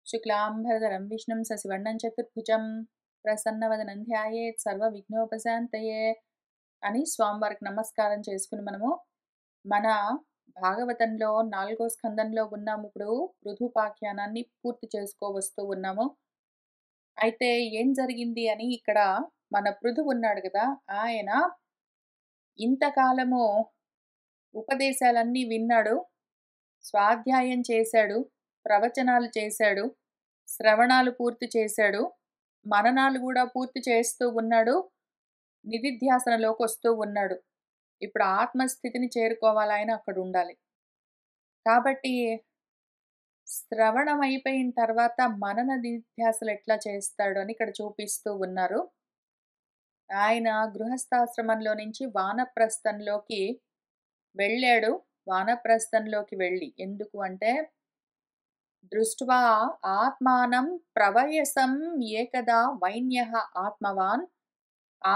శుక్లాంబరధరం విష్ణుం శశివర్ణం చతుర్భుజం ప్రసన్నవదనం ధ్యాయేత్ సర్వవిఘ్నోపశాంతయే అని స్వామివారికి నమస్కారం చేసుకుని మనము మన భాగవతంలో 4వ స్కందంలో ఉన్నాము. ఇప్పుడు పృథుపాఖ్యానాన్ని పూర్తి చేసుకోవస్తూ ఉన్నాము. అయితే ఏం జరిగింది అని ఇక్కడ మన పృథు ఉన్నాడు కదా, ఆయన ఇంతకాలము ఉపదేశాలన్నీ విన్నాడు, స్వాధ్యాయం చేశాడు, ప్రవచనాలు చేశాడు, శ్రవణాలు పూర్తి చేశాడు, మననాలు కూడా పూర్తి చేస్తూ ఉన్నాడు, నిధిధ్యాసనలోకి వస్తూ ఉన్నాడు. ఇప్పుడు ఆత్మస్థితిని చేరుకోవాలి, ఆయన అక్కడ ఉండాలి. కాబట్టి శ్రవణం అయిపోయిన తర్వాత మనన నిధిధ్యాసలు ఎట్లా చేస్తాడు అని ఇక్కడ చూపిస్తూ ఉన్నారు. ఆయన గృహస్థాశ్రమంలో నుంచి వానప్రస్థంలోకి వెళ్ళాడు. వానప్రస్థంలోకి వెళ్ళి ఎందుకు అంటే, దృష్ట్వా ఆత్మానం ప్రవయసం ఏకదా వైన్యః ఆత్మవాన్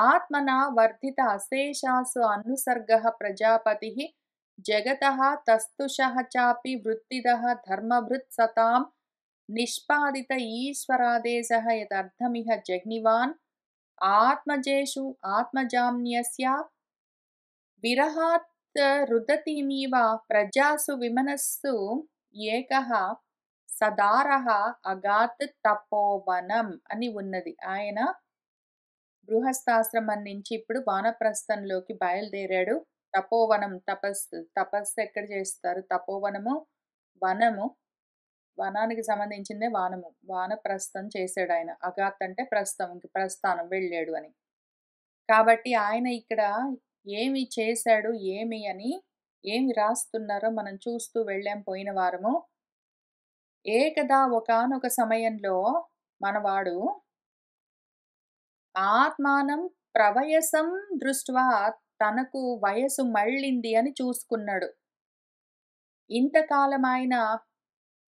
ఆత్మనా వర్ధిత అశేషాసు అనుసర్గః ప్రజాపతిః జగతః తస్తుషః చాపి వృత్తిదః ధర్మభృత్ సతాం నిష్పాదిత ఈశ్వరాదేశః యదర్థమిహ జగ్నివాన్ ఆత్మజేషు ఆత్మజామ్యస్య విరహాత్ రుదతిమివ ప్రజాసు విమనస్సు ఏకః సదారః అగాత్ తపోవనం అని ఉన్నది. ఆయన గృహస్థాశ్రమం నుంచి ఇప్పుడు వానప్రస్థంలోకి బయలుదేరాడు. తపోవనం తపస్సు ఎక్కడ చేస్తారు? తపోవనము వనము, వనానికి సంబంధించిందే వానము. వానప్రస్థం చేశాడు ఆయన. అగాత్ అంటే ప్రస్థం, ప్రస్థానం వెళ్ళాడు అని. కాబట్టి ఆయన ఇక్కడ ఏమి చేశాడు, ఏమి రాస్తున్నారో మనం చూస్తూ వెళ్ళాం పోయిన వారము. ఏకదా ఒకానొక సమయంలో మనవాడు ఆత్మానం ప్రవయసం దృష్ట్వా తనకు వయసు మళ్ళింది అని చూసుకున్నాడు. ఇంతకాలం ఆయన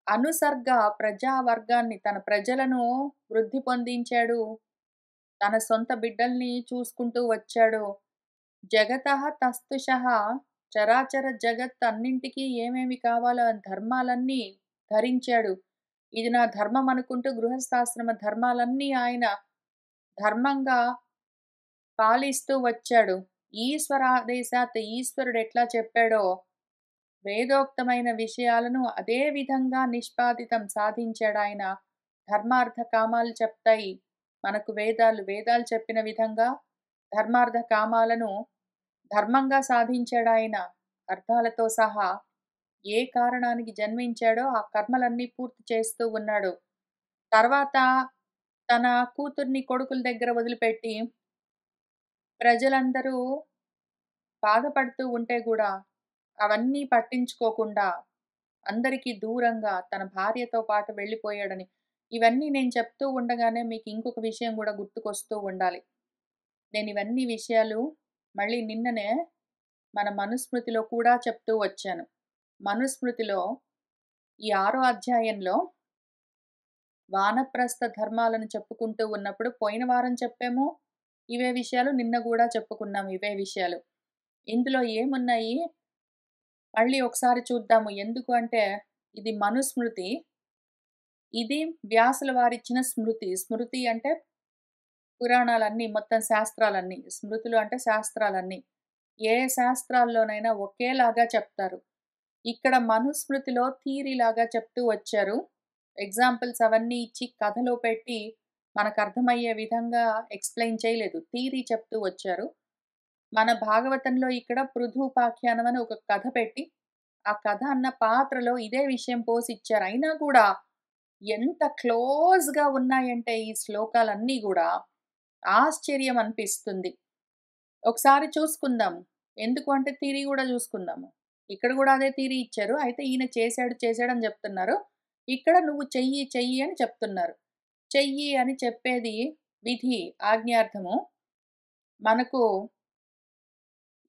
అనుసర్గ ప్రజావర్గాన్ని, తన ప్రజలను వృద్ధి పొందించాడు, తన సొంత బిడ్డల్ని చూసుకుంటూ వచ్చాడు. జగతః తస్తుషః చరాచర జగత్ అన్నింటికీ ఏమేమి కావాలో ధర్మాలన్నీ ధరించాడు. ఇది నా ధర్మం అనుకుంటూ గృహస్థాశ్రమ ధర్మాలన్నీ ఆయన ధర్మంగా పాలిస్తూ వచ్చాడు. ఈశ్వరాదేశాత్ ఈశ్వరుడు ఎట్లా చెప్పాడో వేదోక్తమైన విషయాలను అదే విధంగా నిష్పాదితం సాధించాడు ఆయన. ధర్మార్థ కామాలు చెప్తాయి మనకు వేదాలు. వేదాలు చెప్పిన విధంగా ధర్మార్థ కామాలను ధర్మంగా సాధించాడు ఆయన. అర్థాలతో సహా ఏ కారణానికి జన్మించాడో ఆ కర్మలన్నీ పూర్తి చేస్తూ ఉన్నాడు. తర్వాత తన కూతుర్ని కొడుకుల దగ్గర వదిలిపెట్టి ప్రజలందరూ బాధపడుతూ ఉంటే కూడా అవన్నీ పట్టించుకోకుండా అందరికీ దూరంగా తన భార్యతో పాటు వెళ్ళిపోయాడని. ఇవన్నీ నేను చెప్తూ ఉండగానే మీకు ఇంకొక విషయం కూడా గుర్తుకొస్తూ ఉండాలి. నేను ఇవన్నీ విషయాలు మళ్ళీ నిన్ననే మన మనుస్మృతిలో కూడా చెప్తూ వచ్చాను. మనుస్మృతిలో ఈ 6వ అధ్యాయంలో వానప్రస్థ ధర్మాలను చెప్పుకుంటూ ఉన్నప్పుడు పోయిన వారం చెప్పాము ఇవే విషయాలు, నిన్న కూడా చెప్పుకున్నాము ఇవే విషయాలు. ఇందులో ఏమున్నాయి మళ్ళీ ఒకసారి చూద్దాము. ఎందుకు అంటే ఇది మనుస్మృతి, ఇది వ్యాసుల వారిచ్చిన స్మృతి. స్మృతి అంటే పురాణాలన్నీ, మొత్తం శాస్త్రాలన్నీ. స్మృతులు అంటే శాస్త్రాలన్నీ. ఏ శాస్త్రాల్లోనైనా ఒకేలాగా చెప్తారు. ఇక్కడ మనుస్మృతిలో థియరీ లాగా చెప్తూ వచ్చారు. ఎగ్జాంపుల్స్ అవన్నీ ఇచ్చి కథలో పెట్టి మనకు అర్థమయ్యే విధంగా ఎక్స్ప్లెయిన్ చేయలేదు, థియరీ చెప్తూ వచ్చారు. మన భాగవతంలో ఇక్కడ పృథుపాఖ్యానం అని ఒక కథ పెట్టి ఆ కథ అన్న పాత్రలో ఇదే విషయం పోసి ఇచ్చారు. అయినా కూడా ఎంత క్లోజ్గా ఉన్నాయంటే ఈ శ్లోకాలన్నీ కూడా ఆశ్చర్యం అనిపిస్తుంది. ఒకసారి చూసుకుందాము. ఎందుకు అంటే థియరీ కూడా చూసుకుందాము. ఇక్కడ కూడా అదే థియరీ ఇచ్చారు. అయితే ఈయన చేశాడు అని చెప్తున్నారు. ఇక్కడ నువ్వు చెయ్యి అని చెప్తున్నారు. చెయ్యి అని చెప్పేది విధి, ఆజ్ఞార్థము. మనకు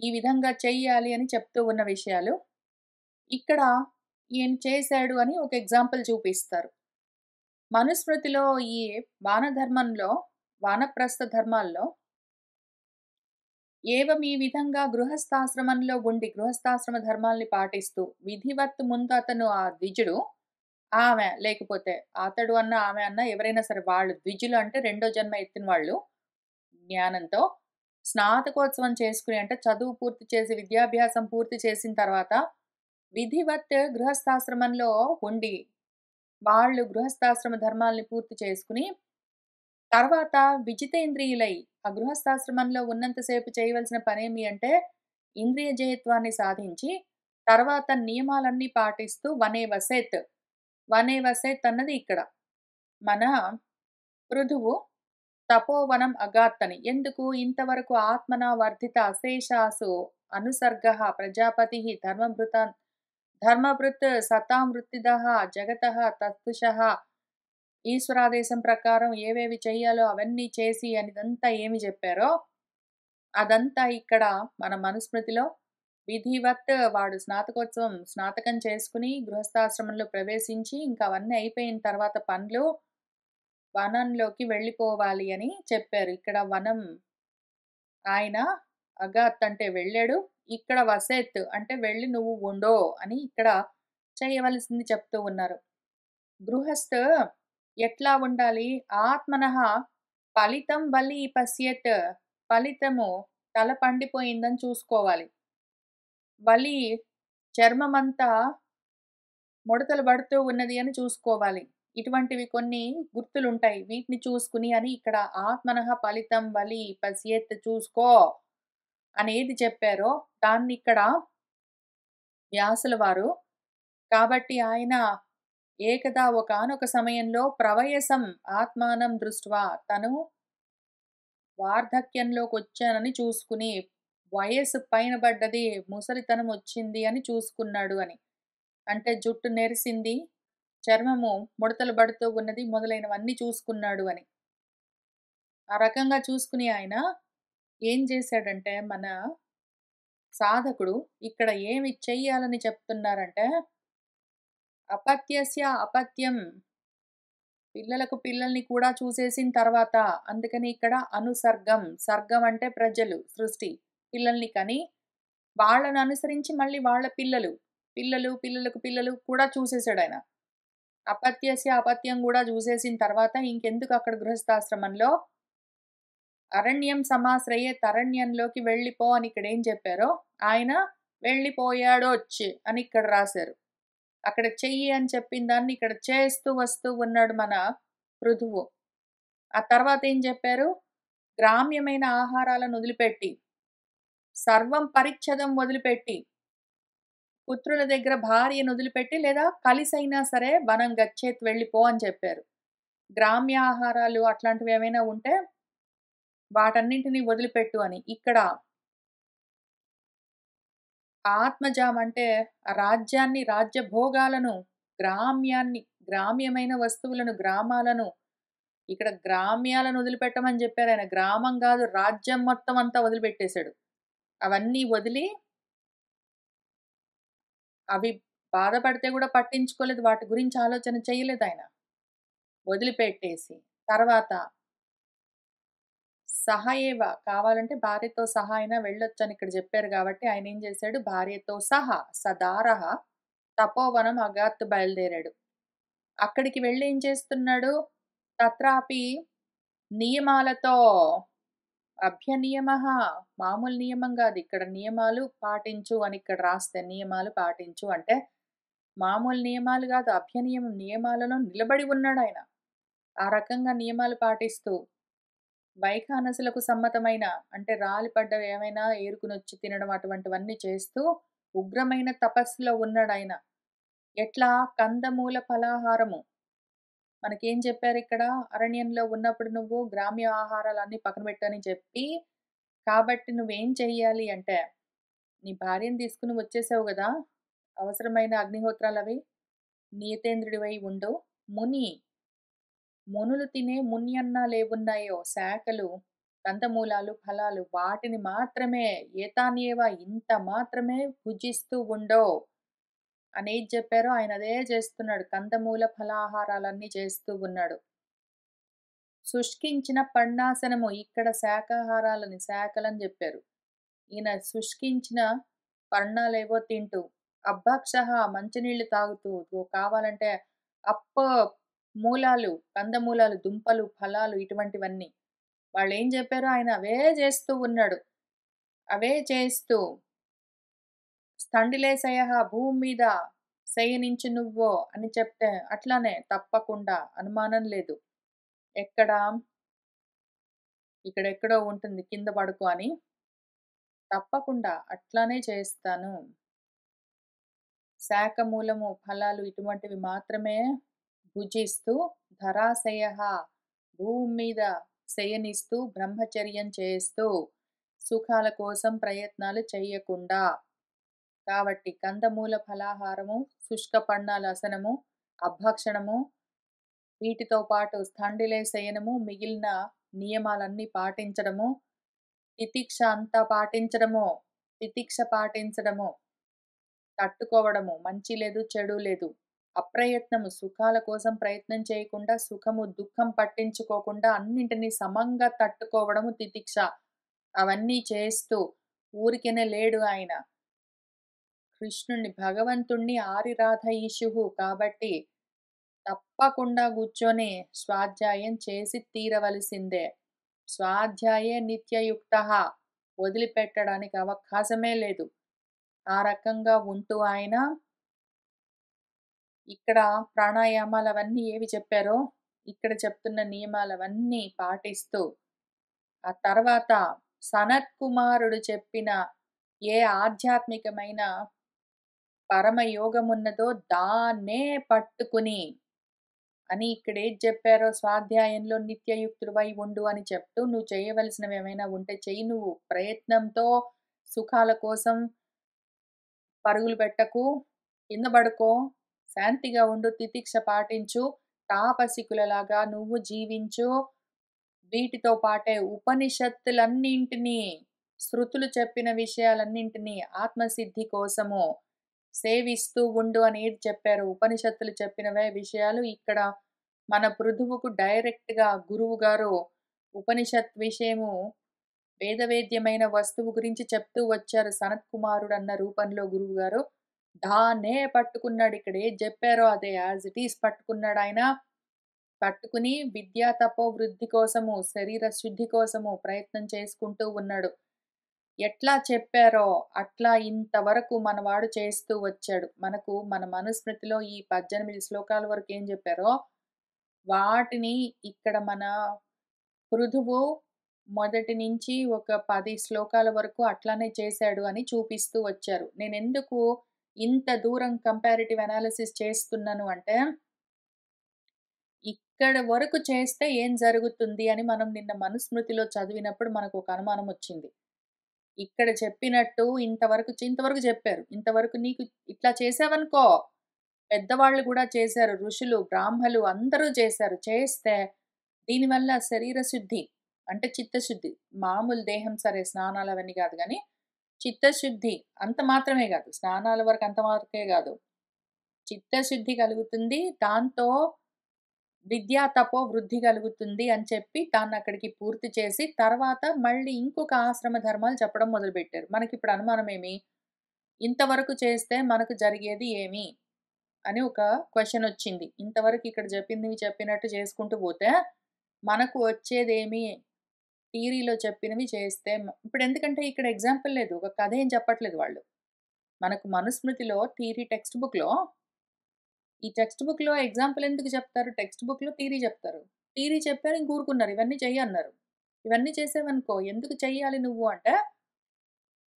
ఈ విధంగా చెయ్యాలి అని చెప్తూ ఉన్న విషయాలు ఇక్కడ ఈయన చేశాడు అని ఒక ఎగ్జాంపుల్ చూపిస్తారు. మనుస్మృతిలో ఈ వానధర్మంలో, వానప్రస్థ ధర్మాల్లో ఏవం ఈ విధంగా గృహస్థాశ్రమంలో ఉండి గృహస్థాశ్రమ ధర్మాల్ని పాటిస్తూ విధివత్ ముందు అతను ఆ ద్విజుడు ఆమె లేకపోతే అతడు అన్నా, ఆమె అన్నా ఎవరైనా సరే వాళ్ళు ద్విజులు అంటే రెండో జన్మ ఎత్తిన వాళ్ళు జ్ఞానంతో స్నాతకోత్సవం చేసుకుని అంటే చదువు పూర్తి చేసి విద్యాభ్యాసం పూర్తి చేసిన తర్వాత విధివత్ గృహస్థాశ్రమంలో ఉండి వాళ్ళు గృహస్థాశ్రమ ధర్మాల్ని పూర్తి చేసుకుని తర్వాత విజితేంద్రియులై ఆ గృహస్థాశ్రమంలో ఉన్నంత సేపు చేయవలసిన పనేమి అంటే ఇంద్రియ జయత్వాన్ని సాధించి తర్వాత నియమాలన్నీ పాటిస్తూ వనే వసేత్. వనే వసేత్ అన్నది ఇక్కడ. మన పృథువు తపోవనం అగాత్తని. ఎందుకు ఇంతవరకు ఆత్మనా వర్ధిత అశేషాసు అనుసర్గః ప్రజాపతిః ధర్మభృత్ సతాం వృత్తిదః జగతః తత్పుషః ఈశ్వరాదేశం ప్రకారం ఏవేవి చెయ్యాలో అవన్నీ చేసి అనిదంతా ఏమి చెప్పారో, అదంతా ఇక్కడ మన మనుస్మృతిలో విధివత్ వాడు స్నాతకం చేసుకుని గృహస్థాశ్రమంలో ప్రవేశించి ఇంకా అవన్నీ అయిపోయిన తర్వాత పనులు వనంలోకి వెళ్ళిపోవాలి అని చెప్పారు. ఇక్కడ వనం ఆయన అగాత్ అంటే వెళ్ళాడు. ఇక్కడ వసేత్ అంటే వెళ్ళి నువ్వు ఉండో అని ఇక్కడ చేయవలసింది చెప్తూ ఉన్నారు. గృహస్థ ఎట్లా ఉండాలి? ఆత్మనః ఫలితం వలి పశ్యత్. ఫలితము తల పండిపోయిందని చూసుకోవాలి. వలి చర్మమంతా ముడతలు పడుతూ ఉన్నది అని చూసుకోవాలి. ఇటువంటివి కొన్ని గుర్తులుంటాయి. వీటిని చూసుకుని అని ఇక్కడ ఆత్మనః ఫలితం వలి పశ్యత్ చూసుకో అనేది చెప్పారో దాన్నిక్కడ వ్యాసుల వారు కాబట్టి ఆయన ఏకదా ఒకానొక సమయంలో ప్రవయసం ఆత్మానం దృష్ట్వా తను వార్ధక్యంలోకొచ్చానని చూసుకుని వయస్సు పైన పడ్డది, ముసలితనం వచ్చింది అని చూసుకున్నాడు అని. అంటే జుట్టు నెరిసింది, చర్మము ముడతలు పడుతూ ఉన్నది మొదలైనవన్నీ చూసుకున్నాడు అని. ఆ రకంగా చూసుకుని ఆయన ఏం చేశాడంటే మన సాధకుడు ఇక్కడ ఏమి చెయ్యాలని చెప్తున్నారంటే అపత్యస్య అపత్యం పిల్లల్ని కూడా చూసేసిన తర్వాత అందుకని ఇక్కడ అనుసర్గం. సర్గం అంటే ప్రజలు, సృష్టి. పిల్లల్ని కని వాళ్ళని అనుసరించి మళ్ళీ వాళ్ళ పిల్లలకు పిల్లలు కూడా చూసేసాడాయన. అపత్యస్య అపత్యం గూడా చూసేసిన తర్వాత ఇంకెందుకు అక్కడ గృహస్థాశ్రమంలో అరణ్యం సమాశ్రయేత్ అరణ్యంలోకి వెళ్ళిపో అని ఇక్కడేం చెప్పారో ఆయన వెళ్ళిపోయాడొచ్చి అని ఇక్కడ రాశారు. అక్కడ చెయ్యి అని చెప్పిన దాన్ని ఇక్కడ చేస్తూ వస్తూ ఉన్నాడు మన పృథువు. ఆ తర్వాత ఏం చెప్పారు? గ్రామ్యమైన ఆహారాలను వదిలిపెట్టి, సర్వం పరిచ్ఛేదం వదిలిపెట్టి, పుత్రుల దగ్గర భార్యను వదిలిపెట్టి లేదా కలిసైనా సరే వనం గచ్చేత్ వెళ్ళిపో అని చెప్పారు. గ్రామ్య ఆహారాలు అట్లాంటివి ఏమైనా ఉంటే వాటన్నింటిని వదిలిపెట్టు అని. ఇక్కడ ఆత్మజాం అంటే రాజ్యాన్ని, రాజ్య భోగాలను, గ్రామ్యమైన వస్తువులను, గ్రామాలను ఇక్కడ గ్రామ్యాలను వదిలిపెట్టమని చెప్పారాయన. గ్రామం గాదు రాజ్యం మొత్తం అంతా వదిలిపెట్టేశాడు. అవన్నీ వదిలి అవి బాధపడితే గూడా పట్టించుకోలేదు. వాటి గురించి ఆలోచన చేయలేదాయన. వదిలిపెట్టేసి తర్వాత సహయేవ కావాలంటే భార్యతో సహా అయినా వెళ్ళొచ్చని ఇక్కడ చెప్పారు గాబట్టి ఆయనేం జేశాడు భార్యతో సహా సదారహ తపోవనం అగాత్ బయలుదేరాడు. అక్కడికి వెళ్ళి ఏం చేస్తున్నాడు? తత్రాపి నియమాలతో అభ్యనియమః మామూలు నియమం గాదు. ఇక్కడ నియమాలు పాటించు అని ఇక్కడ రాస్తే నియమాలు పాటించు అంటే మామూలు నియమాలు గాదు. అభ్యనియమం నియమాలలో నిలబడి ఉన్నాడాయన. ఆ రకంగా నియమాలు పాటిస్తూ వైఖానసులకు సమ్మతమైన అంటే రాలిపడ్డవి ఏమైనా ఏరుకునొచ్చి తినడం అటువంటివన్నీ చేస్తూ ఉగ్రమైన తపస్సులో ఉన్నాడాయన. ఎట్లా? కందమూల ఫలాహారము. మనకేం చెప్పారిక్కడ? అరణ్యంలో ఉన్నప్పుడు నువ్వు గ్రామ్య ఆహారాలన్నీ పక్కన పెట్టని చెప్పి, కాబట్టి నువ్వేం చెయ్యాలి అంటే, నీ భార్యను తీసుకొని వచ్చేసావు గదా! అవసరమైన అగ్నిహోత్రాలవి నియతేంద్రుడివై ఉండు. మునులు తినే మున్యన్నాలేవున్నాయో శాఖలు, కందమూలాలు, ఫలాలు వాటిని మాత్రమే ఏతాన్యేవ ఇంత మాత్రమే భుజిస్తూ ఉండో అనేది చెప్పారో ఆయన అదే చేస్తున్నాడు. కందమూల ఫలాహారాలన్నీ చేస్తూ ఉన్నాడు. శుష్కించిన పణ్ణాసనము ఇక్కడ శాఖలని చెప్పారు. ఈయన శుష్కించిన పర్ణాలేవో తింటూ, అబ్బక్షః మంచినీళ్లు తాగుతూ, కావాలంటే అప్ప మూలాలు, కందమూలాలు, దుంపలు, ఫలాలు ఇటువంటివన్నీ. వాళ్ళేం జెప్పారో ఆయన అవే జేస్తూ ఉన్నాడు. అవే చేస్తూ "స్థండిలేశయః భూమి మీద శయనించు నువ్వు" అని చెప్తే అట్లానే తప్పకుండా అనుమానం లేదు. ఎక్కడ? ఇక్కడెక్కడో ఉంటుంది కింద పడుకో అని. తప్పకుండా అట్లానే చేస్తాను. శాకమూలము, ఫలాలు ఇటువంటివి మాత్రమే భుజిస్తూ ధరాశయః భూమి మీద శయనిస్తూ బ్రహ్మచర్యం చేస్తూ సుఖాల కోసం ప్రయత్నాలు చెయ్యకుండా. కాబట్టి కందమూల ఫలాహారము, శుష్క పన్నాల అసనము, అభక్షణము, వీటితో పాటు స్థండిలే శయనము, మిగిలిన నియమాలన్నీ పాటించడము, తితిక్ష అంతా పాటించడము, తితిక్ష పాటించడము, తట్టుకోవడము, మంచి లేదు, చెడు లేదు. అప్రయత్నము, సుఖాల కోసం ప్రయత్నం చేయకుండా, సుఖము, దుఃఖం పట్టించుకోకుండా అన్నింటిని సమంగా తట్టుకోవడము తితిక్ష. అవన్నీ చేస్తూ ఊరికేనే లేడు ఆయన. కృష్ణుణ్ణి, భగవంతుణ్ణి ఆరిరాధ ఈశుః కాబట్టి తప్పకుండా కూర్చొని స్వాధ్యాయం చేసి తీరవలసిందే. స్వాధ్యాయే నిత్యయుక్తః వదిలిపెట్టడానికి అవకాశమే లేదు. ఆ రకంగా ఉంటూ ఆయన ఇక్కడ ప్రాణాయామాలవన్నీ ఏవి చెప్పారో, ఇక్కడ చెప్తున్న నియమాలవన్నీ పాటిస్తూ, ఆ తర్వాత సనత్కుమారుడు చెప్పిన ఏ ఆధ్యాత్మికమైన పరమయోగమున్నదో దాన్నే పట్టుకుని అని ఇక్కడేది చెప్పారో స్వాధ్యాయంలో నిత్యయుక్తుడివై ఉండు అని చెప్తూ నువ్వు చేయవలసినవి ఏమైనా ఉంటే చెయ్యి. నువ్వు ప్రయత్నంతో సుఖాల కోసం పరుగులు పెట్టకు, కింద పడుకో, శాంతిగా ఉండు, తితిక్ష పాటించు, తాపసికులలాగా నువ్వు జీవించు. వీటితో పాటే ఉపనిషత్తులన్నింటినీ, శృతులు చెప్పిన విషయాలన్నింటినీ ఆత్మసిద్ధి కోసము సేవిస్తూ ఉండు అని ఏది చెప్పారో ఉపనిషత్తులు చెప్పినవే విషయాలు ఇక్కడ మన పృథువుకు డైరెక్ట్‌గా గురువుగారు ఉపనిషత్ విషయము వేదవేద్యమైన వస్తువు గురించి చెప్తూ వచ్చారు. సనత్కుమారుడన్న రూపంలో గురువుగారు. దాన్నే పట్టుకున్నాడు. ఇక్కడ ఏది జెప్పారో అదే యాజ్ ఇట్ ఈజ్ పట్టుకున్నాడాయన. పట్టుకుని విద్యా తపో వృద్ధి కోసము, శరీర శుద్ధి కోసము ప్రయత్నం చేసుకుంటూ ఉన్నాడు. ఎట్లా చెప్పారో అట్లా ఇంతవరకు మనవాడు చేస్తూ వచ్చాడు. మనకు మన మనుస్మృతిలో ఈ 18 శ్లోకాల వరకు ఏం జెప్పారో, వాటిని ఇక్కడ మన పృథువు మొదటి నుంచి ఒక 10 శ్లోకాల వరకు అట్లానే చేశాడు అని చూపిస్తూ వచ్చారు. నేనెందుకు ఇంత దూరం కంపారిటివ్ అనాలిసిస్ చేస్తున్నాను అంటే, ఇక్కడ వరకు చేస్తే ఏం జరుగుతుంది అని మనం నిన్న మనుస్మృతిలో చదివినప్పుడు మనకొక అనుమానం వచ్చింది. ఇక్కడ చెప్పినట్టు ఇంతవరకు చెప్పారు. ఇంతవరకు నీకు ఇట్లా చేశావనుకో, పెద్దవాళ్ళు గూడా చేశారు. ఋషులు, బ్రాహ్మలు అందరూ చేశారు. చేస్తే దీనివల్ల శరీర శుద్ధి అంటే చిత్తశుద్ధి. మామూలు దేహం సరే స్నానాలు అవన్నీ గాదు గానీ, చిత్తశుద్ధి అంత మాత్రమే గాదు. స్నానాల వరకు అంత వరకే గాదు. చిత్తశుద్ధి కలుగుతుంది. దాంతో విద్యా తపో వృద్ధి కలుగుతుంది అని చెప్పి దాన్నక్కడికి పూర్తి చేసి, తర్వాత మళ్ళీ ఇంకొక ఆశ్రమ ధర్మాలు చెప్పడం మొదలుపెట్టారు. మనకిప్పుడు అనుమానమేమి? ఇంతవరకు చేస్తే మనకు జరిగేది ఏమి? అని ఒక క్వెషనొచ్చింది. ఇంతవరకు ఇక్కడ చెప్పిందివి చెప్పినట్టు చేసుకుంటూ పోతే, మనకు వచ్చేదేమి? థియరీలో చెప్పినవి చేస్తే ఇప్పుడెందుకంటే ఇక్కడ ఎగ్జాంపుల్ లేదు. ఒక కథ ఏం చెప్పట్లేదు వాళ్ళు. మనకు మనుస్మృతిలో థియరీ టెక్స్ట్ బుక్‌లో ఈ టెక్స్ట్ బుక్‌లో ఎగ్జాంపుల్ ఎందుకు చెప్తారు? టెక్స్ట్ బుక్‌లో థియరీ చెప్తారు. థియరీ చెప్పారు ఇంక ఊరుకున్నారు. ఇవన్నీ చెయ్యన్నారు. ఇవన్నీ చేసావనుకో ఎందుకు చెయ్యాలి నువ్వు అంటే,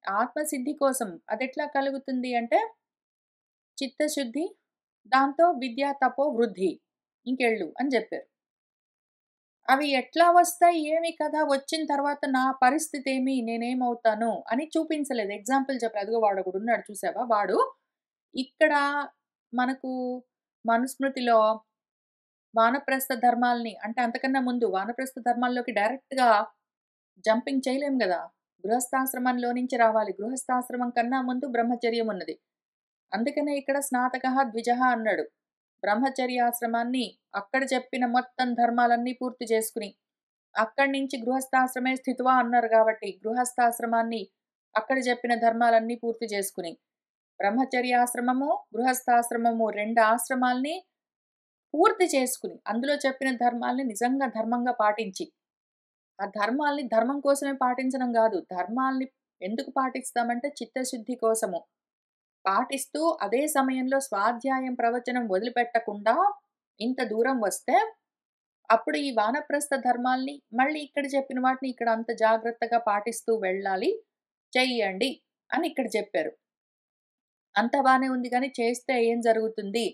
ఆత్మసిద్ధి కోసం. అదెట్లా కలుగుతుంది అంటే, చిత్తశుద్ధి, దాంతో విద్యా తపో వృద్ధి. ఇంకెళ్ళు అని జెప్పారు. అవి ఎట్లా వస్తాయి? ఏమి కథ? వచ్చిన తర్వాత నా పరిస్థితేమి? నేనేమవుతాను? అని చూపించలేదు. ఎగ్జాంపుల్ చెప్పలేదు. అదిగో వాడొకడున్నాడు చూసావా? వాడు ఇక్కడ మనకు మనుస్మృతిలో వానప్రస్థ ధర్మాల్ని అంటే అంతకన్నా ముందు వానప్రస్థ ధర్మాల్లోకి డైరెక్ట్‌గా జంపింగ్ చేయలేం గదా! గృహస్థాశ్రమంలో నుంచి రావాలి. గృహస్థాశ్రమం కన్నా ముందు బ్రహ్మచర్యం ఉన్నది. అందుకనే ఇక్కడ స్నాతకః ద్విజః అన్నాడు. బ్రహ్మచర్యాశ్రమాన్ని అక్కడ చెప్పిన మొత్తం ధర్మాలన్నీ పూర్తి చేసుకుని, అక్కడి నుంచి గృహస్థాశ్రమే స్థిత్వా అన్నారు గాబట్టి, గృహస్థాశ్రమాన్ని అక్కడ చెప్పిన ధర్మాలన్నీ పూర్తి చేసుకుని, బ్రహ్మచర్యాశ్రమము, గృహస్థాశ్రమము 2 ఆశ్రమాల్ని పూర్తి చేసుకుని, అందులో చెప్పిన ధర్మాల్ని నిజంగా ధర్మంగా పాటించి, ఆ ధర్మాల్ని ధర్మం కోసమే పాటించడం గాదు. ధర్మాల్ని ఎందుకు పాటిస్తామంటే చిత్తశుద్ధి కోసము. పాటిస్తూ అదే సమయంలో స్వాధ్యాయం, ప్రవచనం వదిలిపెట్టకుండా ఇంత దూరం వస్తే, అప్పుడు ఈ వానప్రస్థ ధర్మాల్ని మళ్ళీ ఇక్కడ చెప్పిన వాటిని ఇక్కడ అంత జాగ్రత్తగా పాటిస్తూ వెళ్ళాలి. చెయ్యండి అని ఇక్కడ చెప్పారు. అంతా బానే ఉంది గానీ చేస్తే ఏం జరుగుతుంది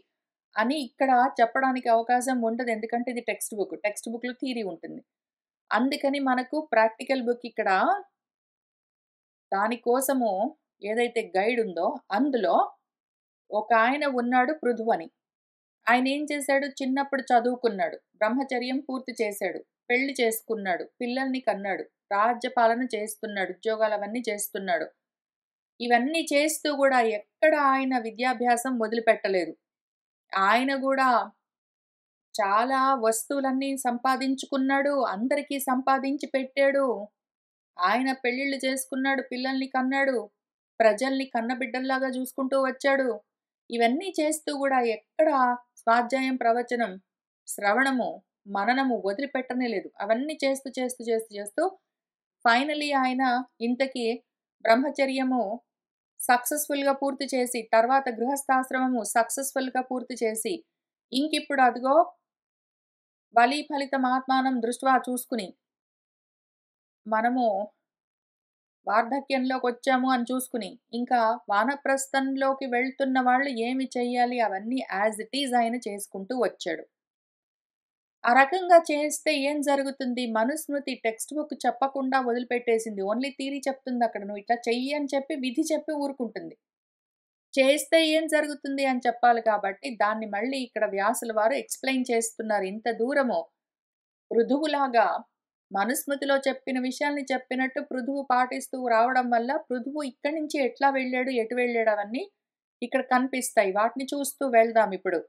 అని ఇక్కడ చెప్పడానికి అవకాశం ఉండదు. ఎందుకంటే ఇది టెక్స్ట్ బుక్. టెక్స్ట్ బుక్‌లో థియరీ ఉంటుంది. అందుకని మనకు ప్రాక్టికల్ బుక్ ఇక్కడ దాని కోసము ఏదైతే గైడ్ ఉందో అందులో ఒకాయన ఉన్నాడు పృథు అని. ఆయనేం చేశాడు? చిన్నప్పుడు చదువుకున్నాడు. బ్రహ్మచర్యం పూర్తి చేశాడు. పెళ్లి చేసుకున్నాడు. పిల్లల్ని కన్నాడు. రాజ్య పాలన చేస్తున్నాడు. ఉద్యోగాలవన్నీ చేస్తున్నాడు. ఇవన్నీ చేస్తూ గూడా ఎక్కడ ఆయన విద్యాభ్యాసం వదిలిపెట్టలేదు. ఆయన గూడా చాలా వస్తువులన్నీ సంపాదించుకున్నాడు. అందరికీ సంపాదించి పెట్టాడు. ఆయన పెళ్ళిళ్ళు చేసుకున్నాడు. పిల్లల్ని కన్నాడు. ప్రజల్ని కన్నబిడ్డల్లాగా చూసుకుంటూ వచ్చాడు. ఇవన్నీ చేస్తూ గూడా ఎక్కడ స్వాధ్యాయం, ప్రవచనం, శ్రవణము, మననము వదిలిపెట్టనే లేదు. అవన్నీ చేస్తూ ఫైనల్లీ ఆయన ఇంతకీ బ్రహ్మచర్యము సక్సెస్‌ఫుల్‌గా పూర్తి చేసి, తర్వాత గృహస్థాశ్రమము సక్సెస్‌ఫుల్‌గా పూర్తి చేసి, ఇంకిప్పుడు అదిగో బలి ఫలితం ఆత్మానం దృష్ట్వా చూసుకుని, మనము వార్ధక్యంలోకొచ్చాము అని చూసుకుని, ఇంకా వానప్రస్థంలోకి వెళ్తున్న వాళ్ళు ఏమి చెయ్యాలి అవన్నీ యాజ్ ఇట్ ఈజ్ ఆయన చేసుకుంటూ వచ్చాడు. ఆ రకంగా చేస్తే ఏం జరుగుతుంది? మనుస్మృతి టెక్స్ట్ బుక్ చెప్పకుండా వదిలిపెట్టేసింది. Only theory చెప్తుందక్కడ. నువ్వు ఇట్లా చెయ్యి అని చెప్పి విధి చెప్పి ఊరుకుంటుంది. చేస్తే ఏం జరుగుతుంది అని చెప్పాలి కాబట్టి, దాన్ని మళ్ళీ ఇక్కడ వ్యాసుల వారు ఎక్స్‌ప్లెయిన్ చేస్తున్నారు. ఇంత దూరము పృథువులాగా మనుస్మృతిలో చెప్పిన విషయాల్ని చెప్పినట్టు పృథువు పాటిస్తూ రావడం వల్ల, పృథువు ఇక్కడి నుంచి ఎట్లా వెళ్ళాడు, ఎటు వెళ్ళాడు అవన్నీ ఇక్కడ కనిపిస్తాయి. వాటిని చూస్తూ వెళ్దాం ఇప్పుడు.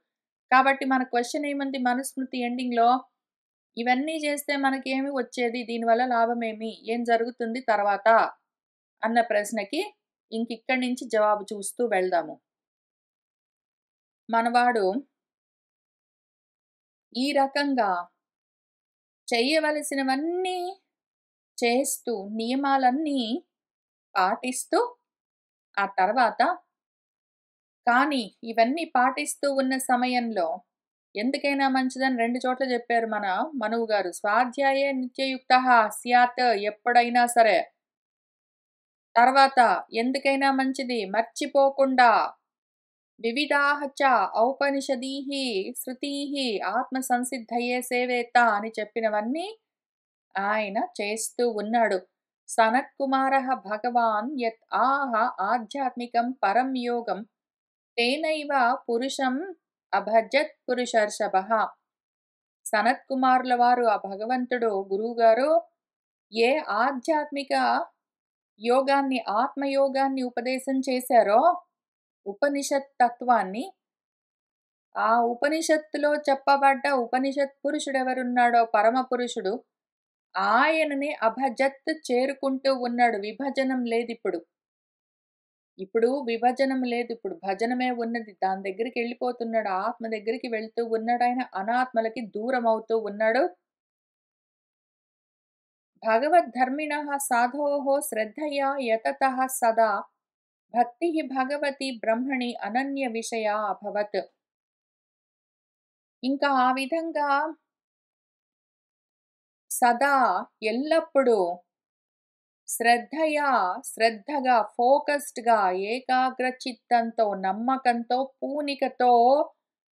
కాబట్టి మన క్వెషన్ ఏముంది మనుస్మృతి ఎండింగ్‌లో? ఇవన్నీ చేస్తే మనకేమి వచ్చేది? దీనివల్ల లాభమేమి? ఏం జరుగుతుంది తర్వాత? అన్న ప్రశ్నకి ఇంకిక్కడి నుంచి జవాబు చూస్తూ వెళ్దాము. మనవాడు ఈ రకంగా చెయ్యవలసినవన్నీ చేస్తూ, నియమాలన్నీ పాటిస్తూ, ఆ తర్వాత కానీ ఇవన్నీ పాటిస్తూ ఉన్న సమయంలో ఎందుకైనా మంచిదని 2 చోట్ల చెప్పారు మన మనువు గారు. స్వాధ్యాయే నిత్యయుక్తః స్యాత్ ఎప్పుడైనా సరే. తర్వాత ఎందుకైనా మంచిది మర్చిపోకుండా వివిధాః చ ఔపనిషదీః శృతీః ఆత్మ సంసిద్ధయే సేవేత అని చెప్పినవన్నీ ఆయన చేస్తూ ఉన్నాడు. సనత్కుమారః భగవాన్ యత్ ఆహ ఆధ్యాత్మికం పరం యోగం తేనైవ పురుషం అభజత్ పురుషర్షభః. సనత్కుమారుల వారు ఆ భగవంతుడు గురువుగారు ఏ ఆధ్యాత్మిక యోగాన్ని, ఆత్మయోగాన్ని ఉపదేశం చేశారో, ఉపనిషత్ తత్వాన్ని, ఆ ఉపనిషత్తులో చెప్పబడ్డ ఉపనిషత్ పురుషుడెవరున్నాడో పరమ పురుషుడు, ఆయనని అభజత్ చేరుకుంటూ ఉన్నాడు. విభజనం లేదిప్పుడు. ఇప్పుడు విభజనం లేదు. ఇప్పుడు భజనమే ఉన్నది. దాని దగ్గరికెళ్ళిపోతున్నాడు. ఆత్మ దగ్గరికి వెళ్తూ ఉన్నాడాయన. అనాత్మలకి దూరమవుతూ ఉన్నాడు. భగవద్ధర్మిణః సాధోః శ్రద్ధయా యతతః సదా భక్తిః భగవతి బ్రహ్మణి అనన్య విషయా అభవత్. ఇంకా ఆ విధంగా సదా ఎల్లప్పుడూ శ్రద్ధగా, ఫోకస్డ్‌గా, ఏకాగ్ర చిత్తంతో, నమ్మకంతో, పూనికతో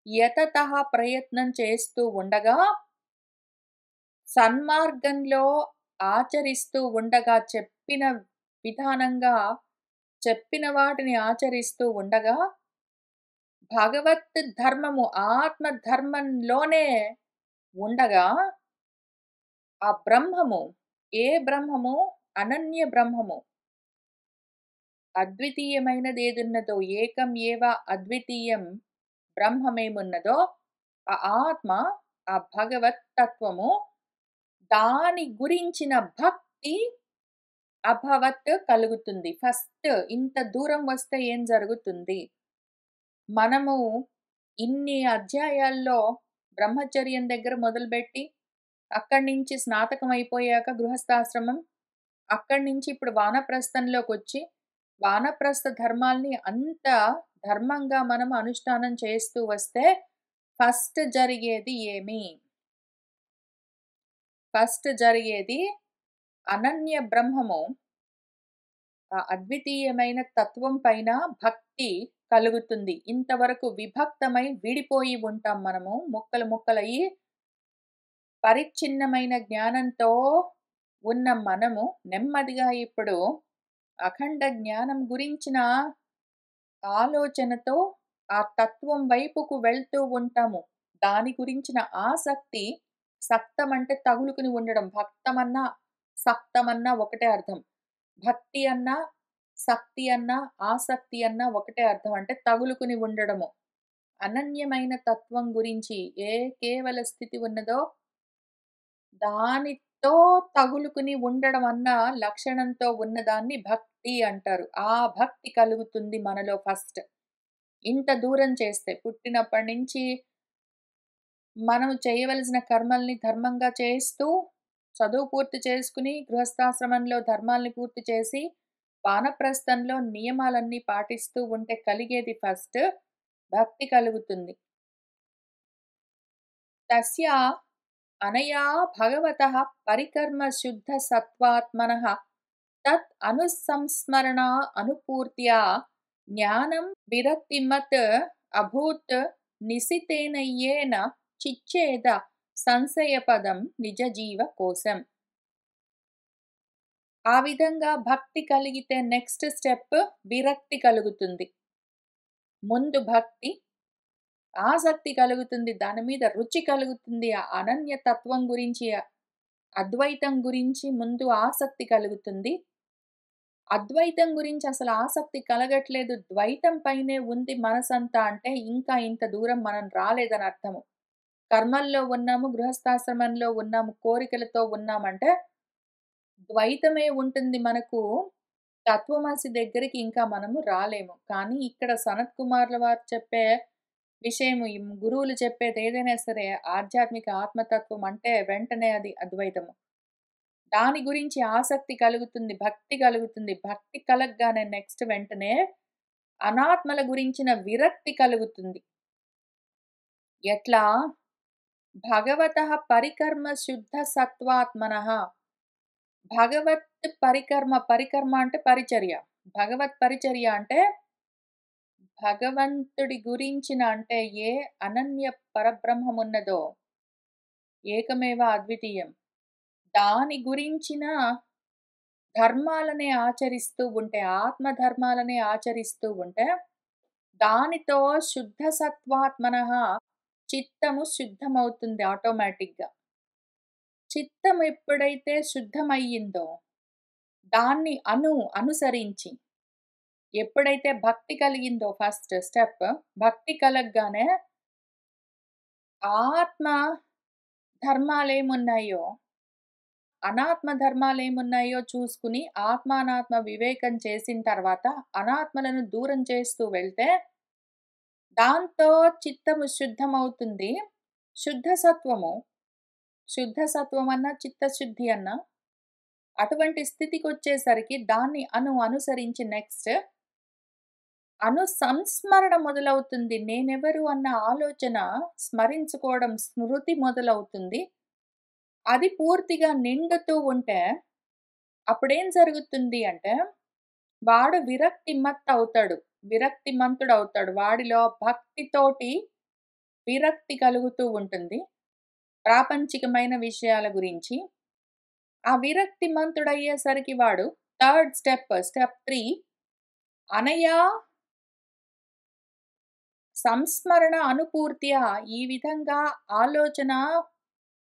యతతః ప్రయత్నం చేస్తూ ఉండగా, సన్మార్గంలో ఆచరిస్తూ ఉండగా, చెప్పిన విధానంగా చెప్పిన వాటిని ఆచరిస్తూ ఉండగా, భగవత్ ధర్మము, ఆత్మ ధర్మంలోనే ఉండగా, ఆ బ్రహ్మము, ఏ బ్రహ్మము? అనన్య బ్రహ్మము. అద్వితీయమైనదేదున్నదో, ఏకం ఏవ అద్వితీయం బ్రహ్మమేమున్నదో, ఆ ఆత్మ, ఆ భగవత్ తత్వము, దాని గురించిన భక్తి అభవత్ కలుగుతుంది. ఫస్ట్ ఇంత దూరం వస్తే ఏం జరుగుతుంది? మనము ఇన్ని అధ్యాయాల్లో బ్రహ్మచర్యం దగ్గర మొదలుపెట్టి, అక్కడి నుంచి స్నాతకం అయిపోయాక గృహస్థాశ్రమం, అక్కడి నుంచి ఇప్పుడు వానప్రస్థంలోకొచ్చి, వానప్రస్థ ధర్మాల్ని అంత ధర్మంగా మనం అనుష్ఠానం చేస్తూ వస్తే, ఫస్ట్ జరిగేది ఏమి? ఫస్ట్ జరిగేది అనన్య బ్రహ్మము, ఆ అద్వితీయమైన తత్వం పైన భక్తి కలుగుతుంది. ఇంతవరకు విభక్తమై విడిపోయి ఉంటాం మనము. ముక్కలు ముక్కలయ్యి పరిచ్ఛిన్నమైన జ్ఞానంతో ఉన్న మనము నెమ్మదిగా ఇప్పుడు అఖండ జ్ఞానం గురించిన ఆలోచనతో ఆ తత్వం వైపుకు వెళ్తూ ఉంటాము. దాని గురించిన ఆసక్తి, సక్తం అంటే తగులుకుని ఉండడం. భక్తమన్నా, సక్తమన్నా ఒకటే అర్థం. భక్తి అన్నా, శక్తి అన్నా, ఆసక్తి అన్నా ఒకటే అర్థం. అంటే తగులుకుని ఉండడము. అనన్యమైన తత్వం గురించి ఏ కేవల స్థితి ఉన్నదో దానితో తగులుకుని ఉండడం అన్న లక్షణంతో ఉన్నదాన్ని భక్తి అంటారు. ఆ భక్తి కలుగుతుంది మనలో ఫస్ట్. ఇంత దూరం చేస్తే పుట్టినప్పటి నుంచి మనం చేయవలసిన కర్మల్ని ధర్మంగా చేస్తూ, చదువు పూర్తి చేసుకుని, గృహస్థాశ్రమంలో ధర్మాల్ని పూర్తి చేసి, వానప్రస్థంలో నియమాలన్నీ పాటిస్తూ ఉంటే కలిగేది ఫస్ట్ భక్తి కలుగుతుంది. తస్య అనయా భగవతః పరికర్మ శుద్ధ సత్వాత్మనః తత్ అనుసంస్మరణా అనుపూర్త్యా జ్ఞానం విరక్తిమత్ అభూత్ నిశితేనయ్యేన చిచ్ఛేద సంశయపదం నిజ జీవ కోశం. ఆ విధంగా భక్తి కలిగితే నెక్స్ట్ స్టెప్ విరక్తి కలుగుతుంది. ముందు భక్తి, ఆసక్తి కలుగుతుంది, దాని మీద రుచి కలుగుతుంది, ఆ అనన్యతత్వం గురించి, అద్వైతం గురించి ముందు ఆసక్తి కలుగుతుంది. అద్వైతం గురించి అసలు ఆసక్తి కలగట్లేదు, ద్వైతం పైనే ఉంది మనసంతా అంటే ఇంకా ఇంత దూరం మనం రాలేదని అర్థము. కర్మల్లో ఉన్నాము, గృహస్థాశ్రమంలో ఉన్నాము, కోరికలతో ఉన్నామంటే ద్వైతమే ఉంటుంది మనకు. తత్వమసి దగ్గరికి ఇంకా మనము రాలేము. కానీ ఇక్కడ సనత్ కుమార్ల వారు చెప్పే విషయము, ఈ గురువులు చెప్పేది ఏదైనా సరే ఆధ్యాత్మిక ఆత్మతత్వం అంటే వెంటనే అది అద్వైతము. దాని గురించి ఆసక్తి కలుగుతుంది, భక్తి కలుగుతుంది. భక్తి కలగగానే నెక్స్ట్ వెంటనే అనాత్మల గురించిన విరక్తి కలుగుతుంది. ఎట్లా? భగవతః పరికర్మ శుద్ధ సత్వాత్మనః. భగవత్ పరికర్మ, పరికర్మ అంటే పరిచర్య. భగవత్ పరిచర్య అంటే భగవంతుడి గురించిన, అంటే ఏ అనన్య పరబ్రహ్మమున్నదో, ఏకమేవ అద్వితీయం, దాని గురించిన ధర్మాలనే ఆచరిస్తూ ఉంటే, ఆత్మధర్మాలనే ఆచరిస్తూ ఉంటే, దానితో శుద్ధ సత్వాత్మనః చిత్తము శుద్ధమవుతుంది ఆటోమేటిక్‌గా. చిత్తం ఎప్పుడైతే శుద్ధమయ్యిందో, దాన్ని అనుసరించి ఎప్పుడైతే భక్తి కలిగిందో ఫస్ట్ స్టెప్, భక్తి కలగగానే ఆత్మ ధర్మాలేమున్నాయో, అనాత్మ ధర్మాలేమున్నాయో చూసుకుని ఆత్మానాత్మ వివేకం చేసిన తర్వాత అనాత్మలను దూరం చేస్తూ వెళ్తే దాంతో చిత్తము శుద్ధమవుతుంది. శుద్ధ సత్వము, శుద్ధ సత్వం అన్నా చిత్తశుద్ధి అన్నా అటువంటి స్థితికి వచ్చేసరికి దాన్ని అనుసరించి నెక్స్ట్ సంస్మరణ మొదలవుతుంది. నేనెవరు అన్న ఆలోచన స్మరించుకోవడం, స్మృతి మొదలవుతుంది. అది పూర్తిగా నిండుతూ ఉంటే అప్పుడేం జరుగుతుంది అంటే వాడు విరక్తిమంతుడవుతాడు. వాడిలో భక్తితోటి విరక్తి కలుగుతూ ఉంటుంది ప్రాపంచికమైన విషయాల గురించి. ఆ విరక్తిమంతుడయ్యేసరికి వాడు థర్డ్ స్టెప్, స్టెప్ 3, అనయా సంస్మరణ అనుపూర్త్యా. ఈ విధంగా ఆలోచన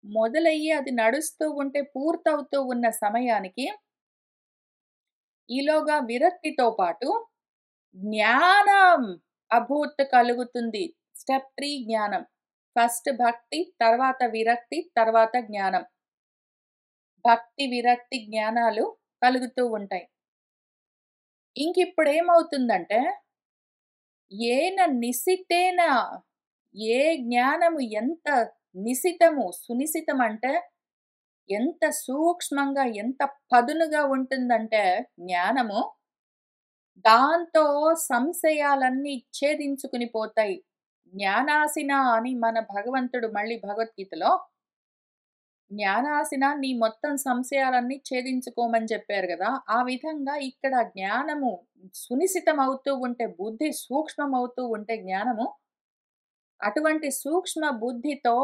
మొదలయ్యి అది నడుస్తూ ఉంటే పూర్తవుతూ ఉన్న సమయానికి ఈలోగా విరక్తితో పాటు జ్ఞానం అభూత్ కలుగుతుంది. స్టెప్ 3 జ్ఞానం. ఫస్ట్ భక్తి, తర్వాత విరక్తి, తర్వాత జ్ఞానం. భక్తి, విరక్తి, జ్ఞానాలు కలుగుతూ ఉంటాయి. ఇంకిప్పుడు ఏమవుతుందంటే ఏన నిశితేన ఏ జ్ఞానము ఎంత నిశితము, సునిశితమంటే ఎంత సూక్ష్మంగా, ఎంత పదునుగా ఉంటుందంటే జ్ఞానము, దాంతో సంశయాలన్నీ ఛేదించుకుని పోతాయి. జ్ఞానాసిన అని మన భగవంతుడు మళ్ళీ భగవద్గీతలో, జ్ఞానాసిన నీ మొత్తం సంశయాలన్నీ ఛేదించుకోమని చెప్పారు గదా! ఆ విధంగా ఇక్కడ జ్ఞానము సునిశితమవుతూ ఉంటే, బుద్ధి సూక్ష్మమవుతూ ఉంటే జ్ఞానము, అటువంటి సూక్ష్మ బుద్ధితో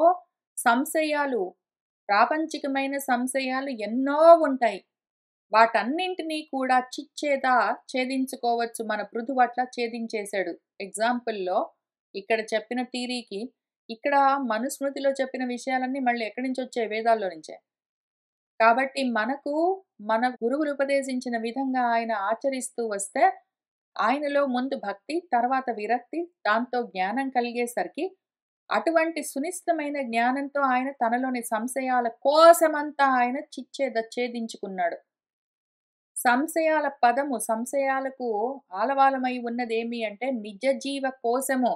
సంశయాలు, ప్రాపంచికమైన సంశయాలు ఎన్నో ఉంటాయి. వాటన్నింటినీ కూడా చిచ్చేదా ఛేదించుకోవచ్చు. మన పృథువు అట్లా ఛేదించేశాడు. ఎగ్జాంపుల్‌లో ఇక్కడ చెప్పిన థియరీకి, ఇక్కడ మనుస్మృతిలో చెప్పిన విషయాలన్నీ మళ్ళీ ఎక్కడి నుంచొచ్చాయి? వేదాల్లో నుంచే. కాబట్టి మనకు మన గురువులు ఉపదేశించిన విధంగా ఆయన ఆచరిస్తూ వస్తే, ఆయనలో ముందు భక్తి, తర్వాత విరక్తి, దాంతో జ్ఞానం కలిగేసరికి, అటువంటి సునిశ్చితమైన జ్ఞానంతో ఆయన తనలోని సంశయాల కోసమంతా ఆయన ఛేదించుకున్నాడు. సంశయాల పదము, సంశయాలకు ఆలవాలమై ఉన్నదేమి అంటే నిజ జీవ కోశము.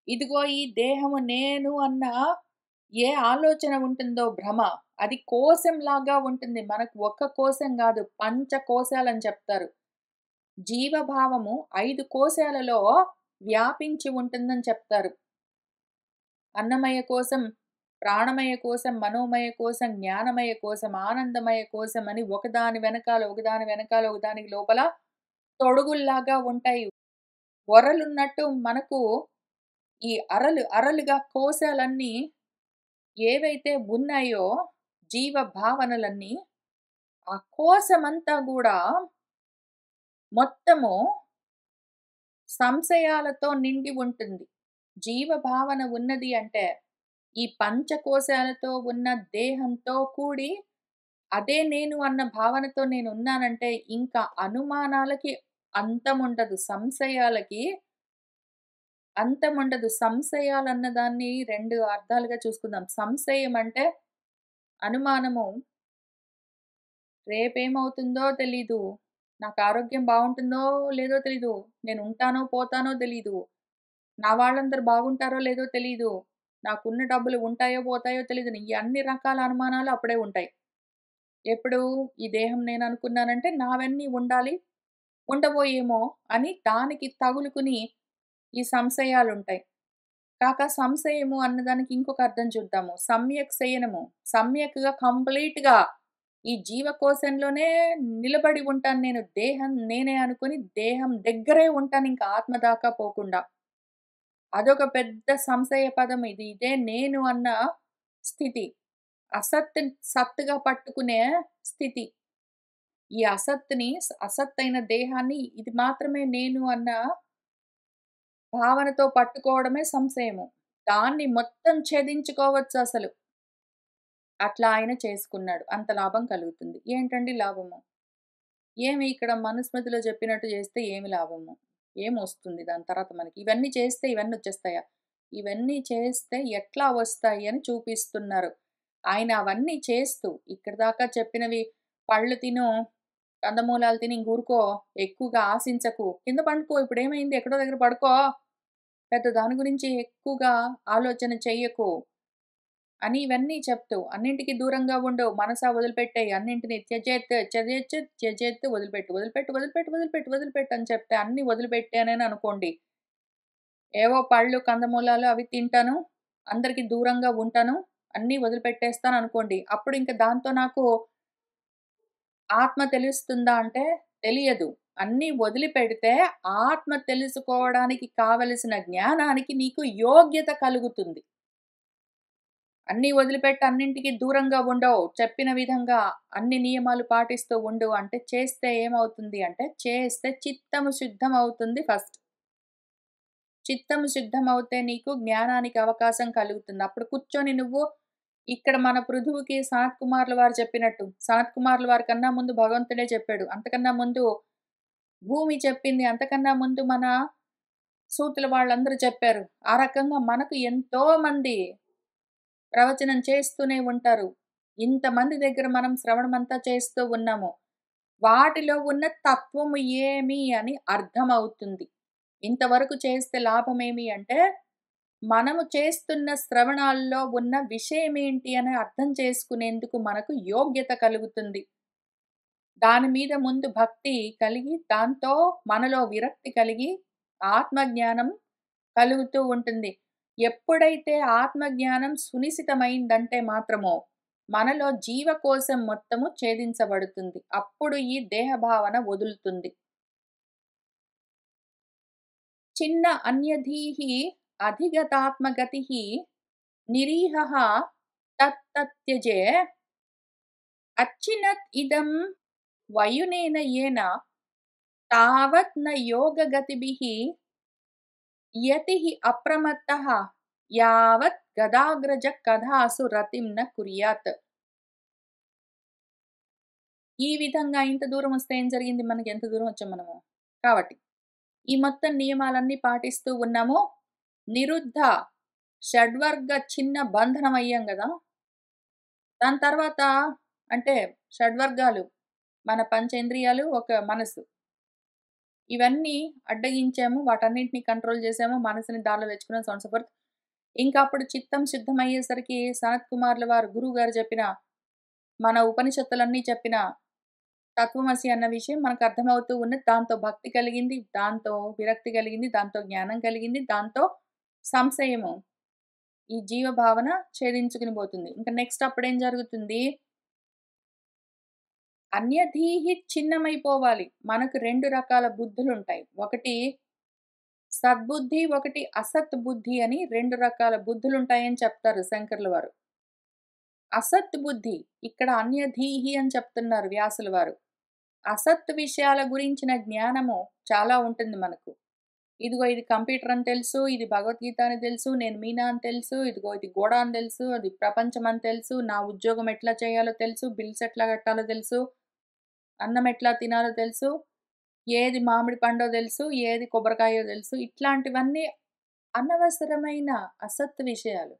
ఇదిగో ఈ దేహము నేను అన్న ఏ ఆలోచన ఉంటుందో భ్రమ, అది కోశంలాగా ఉంటుంది. మనకు ఒక్క కోశం గాదు, పంచకోశాలని చెప్తారు. జీవభావము 5 కోశాలలో వ్యాపించి ఉంటుందని చెప్తారు. అన్నమయ కోశం, ప్రాణమయ కోశం, మనోమయ కోశం, జ్ఞానమయ కోశం, ఆనందమయ కోశం అని ఒకదాని వెనకాల, ఒకదాని వెనకాల, ఒకదానికి లోపల తొడుగుల్లాగా ఉంటాయి. ఒరలున్నట్టు మనకు ఈ అరలుగా కోశాలన్నీ ఏవైతే ఉన్నాయో జీవ భావనలన్నీ, ఆ కోశమంతా గూడా మొత్తము సంశయాలతో నిండి ఉంటుంది. జీవ భావన ఉన్నది అంటే, ఈ పంచకోశాలతో ఉన్న దేహంతో కూడి, అదే నేను అన్న భావనతో నేనున్నానంటే, ఇంకా అనుమానాలకి అంతముండదు. సంశయాలకి అంతముండదు. సంశయాలన్న దాన్ని 2 అర్థాలుగా చూసుకుందాం. సంశయం అంటే అనుమానము. రేపేమవుతుందో తెలీదు. నాకు ఆరోగ్యం బావుంటుందో లేదో తెలీదు. నేనుంటానో పోతానో తెలీదు. నా వాళ్ళందరూ బాగుంటారో లేదో తెలీదు. నాకున్న డబ్బులు ఉంటాయో పోతాయో తెలీదు. ఈ అన్ని రకాల అనుమానాలు అప్పుడే ఉంటాయి. ఎప్పుడు ఈ దేహం నేననుకున్నానంటే నావన్నీ ఉండాలి, ఉండబోయేమో అని దానికి తగులుకుని ఈ సంశయాలుంటాయి. సంశయము అన్నదానికి ఇంకొక అర్థం చూద్దాము. సమ్యక్ శయనము. సమ్యక్‌గా కంప్లీట్‌గా ఈ జీవకోశంలోనే నిలబడి ఉంటాను నేను. దేహం నేనే అనుకుని దేహం దగ్గరే ఉంటానింక ఆత్మ దాకా పోకుండా. అదొక పెద్ద సంశయ పదం ఇది. ఇదే నేను అన్న స్థితి. సత్తుగా పట్టుకునే స్థితి. ఈ అసత్తయిన దేహాన్ని ఇది మాత్రమే నేను అన్న భావనతో పట్టుకోవడమే సంశయము. దాన్ని మొత్తం ఛేదించుకోవచ్చసలు. అట్లా ఆయన చేసుకున్నాడు. అంత లాభం కలుగుతుంది. ఏంటండి లాభము? ఏమి ఇక్కడ మనుస్మృతిలో చెప్పినట్టు చేస్తే ఏమి లాభము? ఏమొస్తుంది దాని తర్వాత మనకి? ఇవన్నీ చేస్తే ఇవన్నొచ్చేస్తాయా? ఇవన్నీ చేస్తే ఎట్లా వస్తాయి అని చూపిస్తున్నారు. ఆయన అవన్నీ చేస్తూ ఇక్కడి దాకా చెప్పినవి పళ్ళు తిను, కందమూలాలు తిని ఇంక ఊరుకో, ఎక్కువగా ఆశించకు, కింద పండుకో ఇప్పుడేమైంది ఎక్కడో దగ్గర పడుకో, పెద్ద దాని గురించి ఎక్కువగా ఆలోచన చెయ్యకు అని ఇవన్నీ చెప్తూ, అన్నింటికి దూరంగా ఉండు, మనసా వదిలిపెట్టేయి, అన్నింటిని త్యజేత్ వదిలిపెట్టు, వదిలిపెట్టు, వదిలిపెట్టు, వదిలిపెట్టు, వదిలిపెట్టు అని చెప్తే అన్నీ వదిలిపెట్టానని అనుకోండి. ఏవో పళ్ళు, కందమూలాలు అవి తింటాను, అందరికి దూరంగా ఉంటాను, అన్నీ వదిలిపెట్టేస్తాననుకోండి. అప్పుడు ఇంక దాంతో నాకు ఆత్మ తెలుస్తుందా అంటే తెలియదు. అన్నీ వదిలిపెడితే ఆత్మ తెలుసుకోవడానికి కావలసిన జ్ఞానానికి నీకు యోగ్యత కలుగుతుంది. అన్నీ వదిలిపెట్టి అన్నింటికి దూరంగా ఉండవు. చెప్పిన విధంగా అన్ని నియమాలు పాటిస్తూ ఉండు అంటే చేస్తే ఏమవుతుంది అంటే, చేస్తే చిత్తము శుద్ధమవుతుంది ఫస్ట్. చిత్తము శుద్ధమవుతే నీకు జ్ఞానానికి అవకాశం కలుగుతుంది. అప్పుడు కూర్చొని నువ్వు ఇక్కడ మన పృథువుకి సనత్ కుమారుల వారు చెప్పినట్టు, సనత్ కుమారుల వారి కన్నా ముందు భగవంతుడే చెప్పాడు. అంతకన్నా ముందు భూమి చెప్పింది. అంతకన్నా ముందు మన సూతుల వాళ్ళందరూ చెప్పారు. ఆ రకంగా మనకు ఎంతో మంది ప్రవచనం చేస్తూనే ఉంటారు. ఇంతమంది దగ్గర మనం శ్రవణమంతా చేస్తూ ఉన్నాము. వాటిలో ఉన్న తత్వము ఏమి అని అర్థమవుతుంది. ఇంతవరకు చేస్తే లాభమేమి అంటే, మనము చేస్తున్న శ్రవణాల్లో ఉన్న విషయమేంటి అని అర్థం చేసుకునేందుకు మనకు యోగ్యత కలుగుతుంది. దాని మీద ముందు భక్తి కలిగి, దాంతో మనలో విరక్తి కలిగి, ఆత్మజ్ఞానం కలుగుతూ ఉంటుంది. ఎప్పుడైతే ఆత్మజ్ఞానం సునిశితమైందంటే మాత్రమో, మనలో జీవకోశం మొత్తము ఛేదించబడుతుంది. అప్పుడు ఈ దేహ భావన వదులుతుంది. చిన్న అన్యధీః అధిగతాత్మగతిః నిరీహః తత్తత్యజే అచ్చినత్ ఇదం వయునేన యేన తావత్ న యోగగతిభిః యతిః అప్రమత్తః యావత్ గదాగ్రజ కథాసు రతిం న కుర్యాత్. ఈ విధంగా ఇంత దూరం వస్తే ఏం జరిగింది? మనకి ఎంత దూరం వచ్చాం మనము? కాబట్టి ఈ మొత్తం నియమాలన్నీ పాటిస్తూ ఉన్నాము. నిరుద్ధ షడ్వర్గ చిన్న బంధనం అయ్యాం గదా! దాని తర్వాత అంటే షడ్వర్గాలు మన పంచేంద్రియాలు, ఒక మనసు. ఇవన్నీ అడ్డగించాము. వాటన్నిటిని కంట్రోల్ చేసాము. మనసుని దారిలో తెచ్చుకున్నాం. So on so fourth. ఇంకా అప్పుడు చిత్తం సిద్ధమయ్యేసరికి సనత్ కుమార్ల వారు గురువుగారు చెప్పిన, మన ఉపనిషత్తులన్నీ చెప్పిన తత్వమసి అన్న విషయం మనకు అర్థమవుతూ ఉన్నది. దాంతో భక్తి కలిగింది. దాంతో విరక్తి కలిగింది. దాంతో జ్ఞానం కలిగింది. దాంతో సంశయము, ఈ జీవ భావన ఛేదించుకుని పోతుంది. ఇంకా నెక్స్ట్ అప్పుడేం జరుగుతుంది? అన్యధీః చిన్నమైపోవాలి. మనకు 2 రకాల బుద్ధులుంటాయి. ఒకటి సద్బుద్ధి, ఒకటి అసత్ బుద్ధి అని 2 రకాల బుద్ధులుంటాయని చెప్తారు శంకర్ల వారు. అసత్ బుద్ధి ఇక్కడ అన్యధీః అని చెప్తున్నారు వ్యాసుల వారు. అసత్ విషయాల గురించిన జ్ఞానము చాలా ఉంటుంది మనకు. ఇదిగో ఇది కంప్యూటర్ అని తెలుసు, ఇది భగవద్గీత అని తెలుసు, నేను మీనా అని తెలుసు, ఇదిగో ఇది గోడ అని తెలుసు, అది ప్రపంచం అని తెలుసు, నా ఉద్యోగం ఎట్లా చేయాలో తెలుసు, బిల్స్ ఎట్లా కట్టాలో తెలుసు, అన్నం ఎట్లా తినాలో తెలుసు, ఏది మామిడి పండో తెలుసు, ఏది కొబ్బరికాయో తెలుసు. ఇట్లాంటివన్నీ అనవసరమైన అసత్ విషయాలు.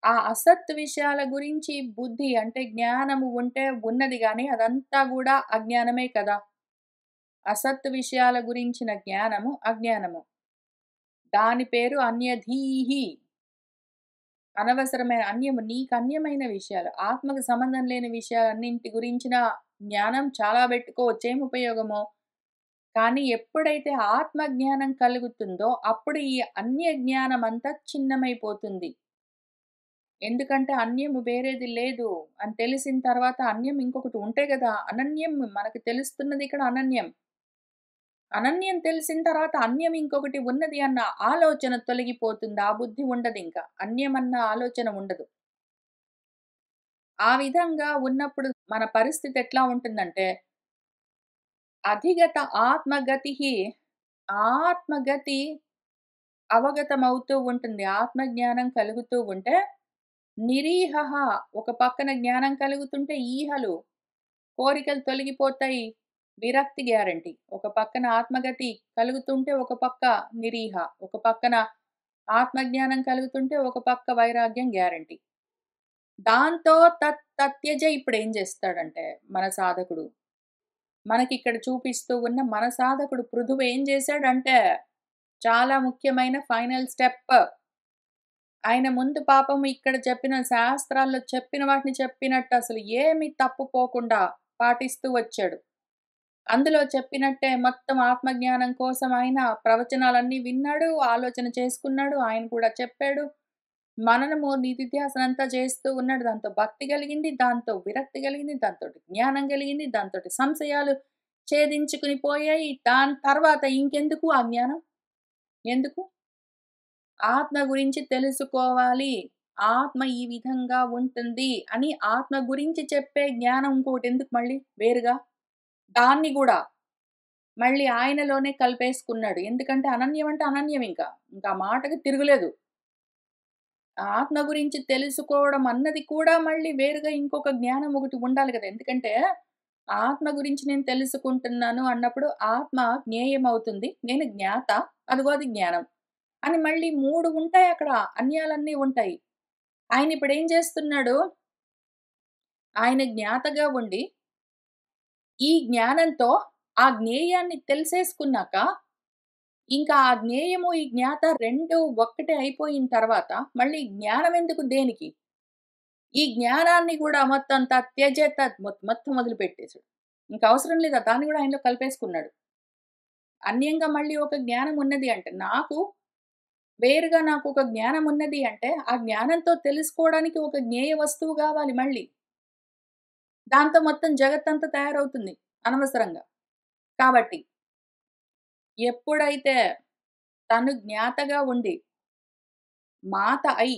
ఆ అసత్ విషయాల గురించి బుద్ధి అంటే జ్ఞానము ఉంటే ఉన్నది గాని అదంతా గూడా అజ్ఞానమే కదా! అసత్ విషయాల గురించిన జ్ఞానము అజ్ఞానము. దాని పేరు అన్యధీః. అనవసరమైన అన్యము, నీకు అన్యమైన విషయాలు, ఆత్మకు సంబంధం లేని విషయాలన్నింటి గురించిన జ్ఞానం చాలా పెట్టుకోవచ్చు. ఏం ఉపయోగమో? కానీ ఎప్పుడైతే ఆత్మ జ్ఞానం కలుగుతుందో అప్పుడు ఈ అన్య జ్ఞానమంతా చిన్నమైపోతుంది. ఎందుకంటే అన్యము వేరేది లేదు అని తెలిసిన తర్వాత అన్యం ఇంకొకటి ఉంటే గదా! అనన్యం మనకు తెలుస్తున్నది ఇక్కడ అనన్యం. అనన్యం తెలిసిన తర్వాత అన్యం ఇంకొకటి ఉన్నది అన్న ఆలోచన తొలగిపోతుంది. ఆ బుద్ధి ఉండదింక. అన్యమన్న ఆలోచన ఉండదు. ఆ విధంగా ఉన్నప్పుడు మన పరిస్థితి ఎట్లా ఉంటుందంటే, అధిగత ఆత్మగతిః ఆత్మగతి అవగతమవుతూ ఉంటుంది. ఆత్మజ్ఞానం కలుగుతూ ఉంటే, నిరీహః ఒక పక్కన జ్ఞానం కలుగుతుంటే ఈహలు కోరికలు తొలగిపోతాయి. విరక్తి గ్యారంటీ. ఒక పక్కన ఆత్మగతి కలుగుతుంటే ఒక పక్క నిరీహ. ఒక పక్కన ఆత్మజ్ఞానం కలుగుతుంటే ఒక పక్క వైరాగ్యం గ్యారంటీ. దాంతో తత్యజ ఇప్పుడేం చేస్తాడంటే మన సాధకుడు, మనకిక్కడ చూపిస్తూ ఉన్న మన సాధకుడు పృథువు ఏం చేశాడంటే, చాలా ముఖ్యమైన ఫైనల్ స్టెప్. ఆయన ముందు పాపం ఇక్కడ చెప్పిన శాస్త్రాల్లో చెప్పిన వాటిని చెప్పినట్టు అసలు ఏమి తప్పుపోకుండా పాటిస్తూ వచ్చాడు. అందులో చెప్పినట్టే మొత్తం ఆత్మజ్ఞానం కోసం ఆయన ప్రవచనాలన్నీ విన్నాడు, ఆలోచన చేసుకున్నాడు, ఆయన కూడా చెప్పాడు. మననము నిధిధ్యాసనంతా చేస్తూ ఉన్నాడు. దాంతో భక్తి కలిగింది, దాంతో విరక్తి కలిగింది, దాంతోటి జ్ఞానం కలిగింది, దాంతోటి సంశయాలు ఛేదించుకుని పోయాయి. దాని తర్వాత ఇంకెందుకు ఆ జ్ఞానం? ఎందుకు? ఆత్మ గురించి తెలుసుకోవాలి. ఆత్మ ఈ విధంగా ఉంటుంది అని ఆత్మ గురించి చెప్పే జ్ఞానం ఇంకోటెందుకు మళ్ళీ వేరుగా? దాన్ని గూడా మళ్ళీ ఆయనలోనే కలిపేసుకున్నాడు. ఎందుకంటే అనన్యం అంటే అనన్యం ఇంకా. ఇంకా ఆ మాటకి తిరుగులేదు. ఆత్మ గురించి తెలుసుకోవడం అన్నది కూడా మళ్ళీ వేరుగా ఇంకొక జ్ఞానం ఒకటి ఉండాలి గదా! ఎందుకంటే ఆత్మ గురించి నేను తెలుసుకుంటున్నాను అన్నప్పుడు ఆత్మ జ్ఞేయమవుతుంది. నేను జ్ఞాత, అదిగో అది జ్ఞానం. అని మళ్ళీ 3 ఉంటాయి అక్కడ. అన్యాలన్నీ ఉంటాయి. ఆయన ఇప్పుడేం చేస్తున్నాడు? ఆయన జ్ఞాతగా ఉండి, ఈ జ్ఞానంతో ఆ జ్ఞేయాన్ని తెలిసేసుకున్నాక, ఇంకా ఆ జ్ఞేయము, ఈ జ్ఞాత 2 ఒక్కటే అయిపోయిన తర్వాత మళ్ళీ జ్ఞానం ఎందుకు దేనికి? ఈ జ్ఞానాన్ని గూడా మొత్తం త్యజేత మొత్తం వదిలిపెట్టేసాడు. ఇంక అవసరం లేదు. దాన్ని గూడా ఆయనలో కలిపేసుకున్నాడు. అన్యంగా మళ్ళీ ఒక జ్ఞానం ఉన్నది అంటే వేరుగా నాకొక జ్ఞానం ఉన్నది అంటే, ఆ జ్ఞానంతో తెలుసుకోవడానికి ఒక జ్ఞేయ వస్తువు గావాలి మళ్ళీ. దాంతో మొత్తం జగత్తంతా తయారవుతుంది అనవసరంగా. కాబట్టి ఎప్పుడైతే తను జ్ఞాతగా ఉండి, మాత అయి,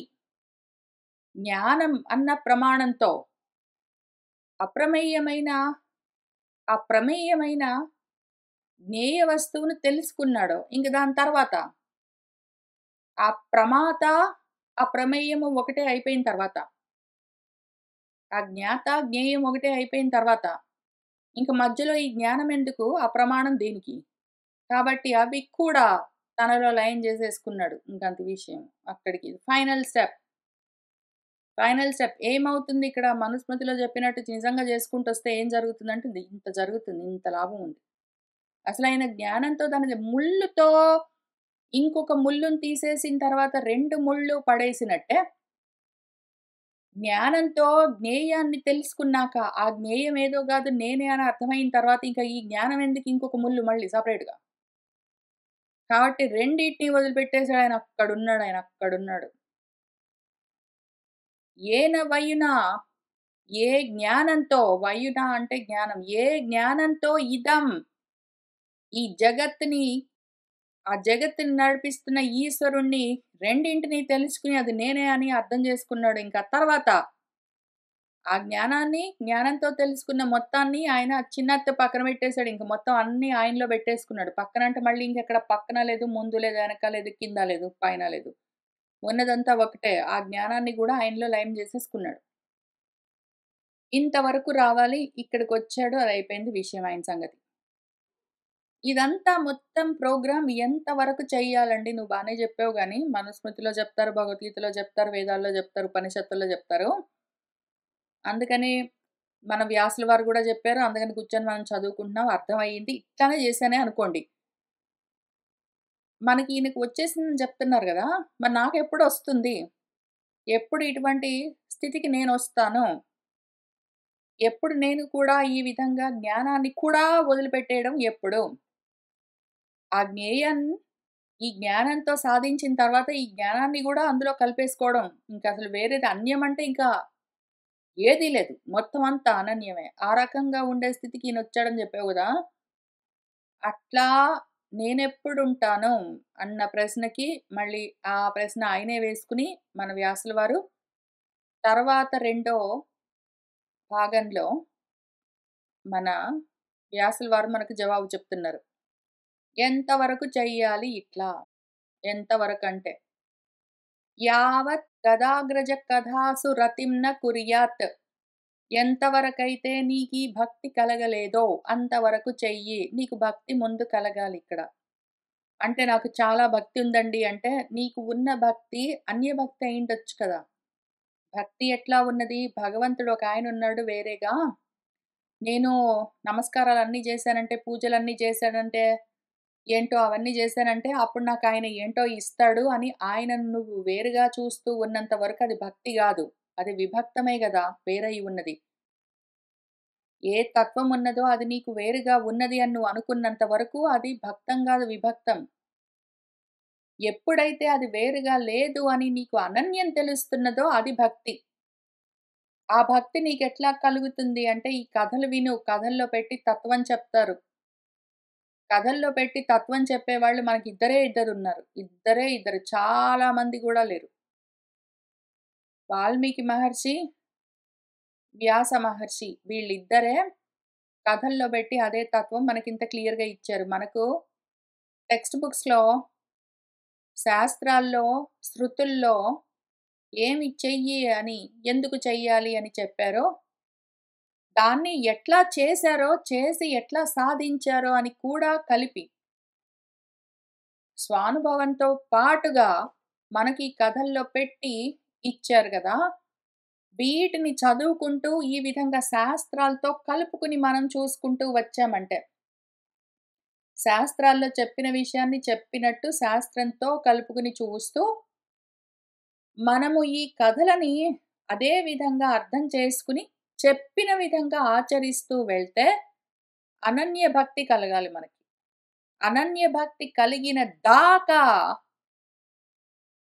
జ్ఞానం అన్న ప్రమాణంతో అప్రమేయమైన ప్రమేయమైన జ్ఞేయ వస్తువును తెలుసుకున్నాడో, ఇంక దాని తర్వాత ఆ ప్రమాత, ఆ ప్రమేయము ఒకటే అయిపోయిన తర్వాత, ఆ జ్ఞాత, జ్ఞేయం ఒకటే అయిపోయిన తర్వాత, ఇంక మధ్యలో ఈ జ్ఞానం ఎందుకు? ఆ ప్రమాణం దేనికి? కాబట్టి అవి కూడా తనలో లయం జేసేసుకున్నాడు. ఇంకంత విషయం. అక్కడికి ఫైనల్ స్టెప్. ఫైనల్ స్టెప్ ఏమవుతుంది ఇక్కడ మనుస్మృతిలో చెప్పినట్టు నిజంగా చేసుకుంటొస్తే ఏం జరుగుతుందంటే ఇంత జరుగుతుంది. ఇంత లాభం ఉంది. అసలైన జ్ఞానంతో దానికి ముళ్ళుతో ఇంకొక ముళ్ళుని తీసేసిన తర్వాత 2 ముళ్ళు పడేసినట్టే, జ్ఞానంతో జ్ఞేయాన్ని తెలుసుకున్నాక, ఆ జ్ఞేయం ఏదో గాదు నేనే అని అర్థమైన తర్వాత ఇంక ఈ జ్ఞానం ఎందుకు ఇంకొక ముళ్ళు మళ్ళీ సెపరేట్‌గా. కాబట్టి రెండిటిని వదిలిపెట్టేసాడు ఆయన అక్కడున్నాడు. ఆయన అక్కడున్నాడు. ఏన వయునా ఏ జ్ఞానంతో వయున అంటే జ్ఞానం. ఏ జ్ఞానంతో ఇదం ఈ జగత్తుని ఆ జగత్తుని నడిపిస్తున్న ఈశ్వరుణ్ణి రెండింటిని తెలుసుకొని అది నేనే అని అర్థం చేసుకున్నాడు. ఇంకా తర్వాత ఆ జ్ఞానాన్ని, జ్ఞానంతో తెలుసుకున్న మొత్తాన్ని ఆయన చిన్నెత్త పక్కన పెట్టేసాడు. ఇంక మొత్తం అన్నీ ఆయనలో పెట్టేసుకున్నాడు. పక్కనంటే మళ్ళీ ఇంకెక్కడ పక్కన లేదు, ముందు లేదు, వెనక లేదు, కింద లేదు, పైన లేదు. ఉన్నదంతా ఒకటే. ఆ జ్ఞానాన్ని గూడా ఆయనలో లయం చేసేసుకున్నాడు. ఇంతవరకు రావాలి. ఇక్కడికొచ్చాడు. అదయిపోయింది విషయం ఆయన సంగతి. ఇదంతా మొత్తం ప్రోగ్రామ్ ఎంత వరకు చెయ్యాలండి? నువ్వు బానే జెప్పావు గానీ, మనుస్మృతిలో జెప్తారు, భగవద్గీతలో జెప్తారు, వేదాల్లో జెప్తారు, ఉపనిషత్తుల్లో జెప్తారు. అందుకని మన వ్యాసుల వారు గూడా జెప్పారు. అందుకని కూర్చొని మనం చదువుకుంటున్నాం. అర్థమయ్యింది. ఇట్లానే జేశానే అనుకోండి. మనకి ఈయనకి వచ్చేసిందని చెప్తున్నారు గదా! మరి నాకెప్పుడొస్తుంది? ఎప్పుడు ఇటువంటి స్థితికి నేనొస్తాను? ఎప్పుడు నేను కూడా ఈ విధంగా జ్ఞానాన్ని కూడా వదిలిపెట్టేయడం ఎప్పుడు? ఆ ఈ జ్ఞానంతో సాధించిన తర్వాత ఈ జ్ఞానాన్ని గూడా అందులో కలిపేసుకోవడం. ఇంకసలు వేరేది అన్యం అంటే ఇంకా ఏదీ లేదు. మొత్తం అంతా అనన్యమే. ఆ రకంగా ఉండే స్థితికి ఈయనొచ్చాడని జెప్పావు గదా! అట్లా నేనెప్పుడుంటాను అన్న ప్రశ్నకి మళ్ళీ ఆ ప్రశ్న ఆయనే వేసుకొని మన వ్యాసుల వారు తర్వాత రెండో భాగంలో మన వ్యాసుల వారు మనకు జవాబు చెప్తున్నారు. ఎంతవరకు చెయ్యాలి ఇట్లా? ఎంతవరకంటే, యావత్ గదాగ్రజ కథాసు రతిం న కుర్యాత్. ఎంతవరకైతే నీకీ భక్తి కలగలేదో అంతవరకు చెయ్యి. నీకు భక్తి ముందు కలగాలిక్కడ. అంటే నాకు చాలా భక్తి ఉందండి అంటే, నీకు ఉన్న భక్తి అన్య భక్తి అయ్యుండొచ్చు కదా! భక్తి ఎట్లా ఉన్నది? భగవంతుడు ఒకాయనున్నాడు వేరేగా. నేను నమస్కారాలన్నీ జేశానంటే, పూజలన్నీ చేశానంటే, ఏంటో అవన్నీ జేశానంటే, అప్పుడు నాకాయన ఏంటో ఇస్తాడు అని ఆయనను నువ్వు వేరుగా చూస్తూ ఉన్నంత వరకు అది భక్తి గాదు. అది విభక్తమే గదా! వేరై ఉన్నది. ఏ తత్వం ఉన్నదో అది నీకు వేరుగా ఉన్నది అని నువ్వు అనుకున్నంత వరకు అది భక్తం గాదు విభక్తం. ఎప్పుడైతే అది వేరుగా లేదు అని నీకు అనన్యం తెలుస్తున్నదో అది భక్తి. ఆ భక్తి నీకెట్లా కలుగుతుంది అంటే, ఈ కథలు విను. కథల్లో పెట్టి తత్వం చెప్తారు. కథల్లో పెట్టి తత్వం చెప్పేవాళ్ళు మనకిద్దరే ఇద్దరున్నారు. ఇద్దరే ఇద్దరు. చాలా మంది గూడా లేరు. వాల్మీకి మహర్షి, వ్యాస మహర్షి వీళ్ళిద్దరే కథల్లో పెట్టి అదే తత్వం మనకింత క్లియర్‌గా ఇచ్చారు. మనకు టెక్స్ట్ బుక్స్‌లో, శాస్త్రాల్లో, శృతుల్లో ఏమి చెయ్యి అని, ఎందుకు చెయ్యాలి అని చెప్పారో, దాన్ని ఎట్లా చేశారో, చేసి ఎట్లా సాధించారో అని కూడా కలిపి స్వానుభవంతో పాటుగా మనకి కథల్లో పెట్టి ఇచ్చారు గదా! వీటిని చదువుకుంటూ ఈ విధంగా శాస్త్రాలతో కలుపుకొని మనం చూసుకుంటూ వచ్చామంటే, శాస్త్రాల్లో చెప్పిన విషయాన్ని చెప్పినట్టు శాస్త్రంతో కలుపుకొని చూస్తూ, మనము ఈ కథలని అదే విధంగా అర్థం చేసుకుని, చెప్పిన విధంగా ఆచరిస్తూ వెళ్తే అనన్య భక్తి కలగాలి మనకి. అనన్య భక్తి కలిగిన దాకా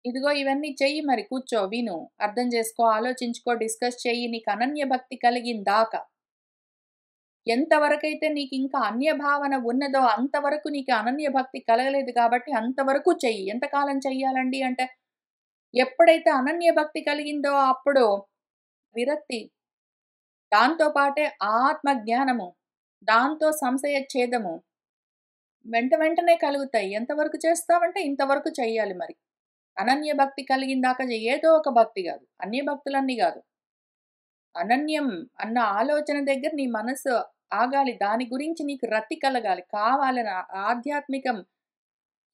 ఇదిగో ఇవన్నీ చెయ్యి మరి కూర్చో, విను, అర్థం చేసుకో, ఆలోచించుకో, డిస్కస్ చెయ్యి. నీకు అనన్య భక్తి కలిగిందాకా. ఎంతవరకైతే నీకింకా అన్య భావన ఉన్నదో అంతవరకు నీకు అనన్య భక్తి కలగలేదు కాబట్టి అంతవరకు చెయ్యి. ఎంతకాలం చెయ్యాలండి అంటే, ఎప్పుడైతే అనన్య భక్తి కలిగిందో అప్పుడు విరక్తి, దాంతో పాటే ఆత్మ జ్ఞానము, దాంతో సంశయ ఛేదము వెంటనే కలుగుతాయి. ఎంతవరకు చేస్తావంటే ఇంతవరకు చెయ్యాలి మరి. అనన్య భక్తి కలిగిందాక ఏదో ఒక భక్తి గాదు. అన్య భక్తులన్నీ గాదు. అనన్యం అన్న ఆలోచన దగ్గర నీ మనసు ఆగాలి. దాని గురించి నీకు రతి కలగాలి. కావాలని ఆధ్యాత్మికం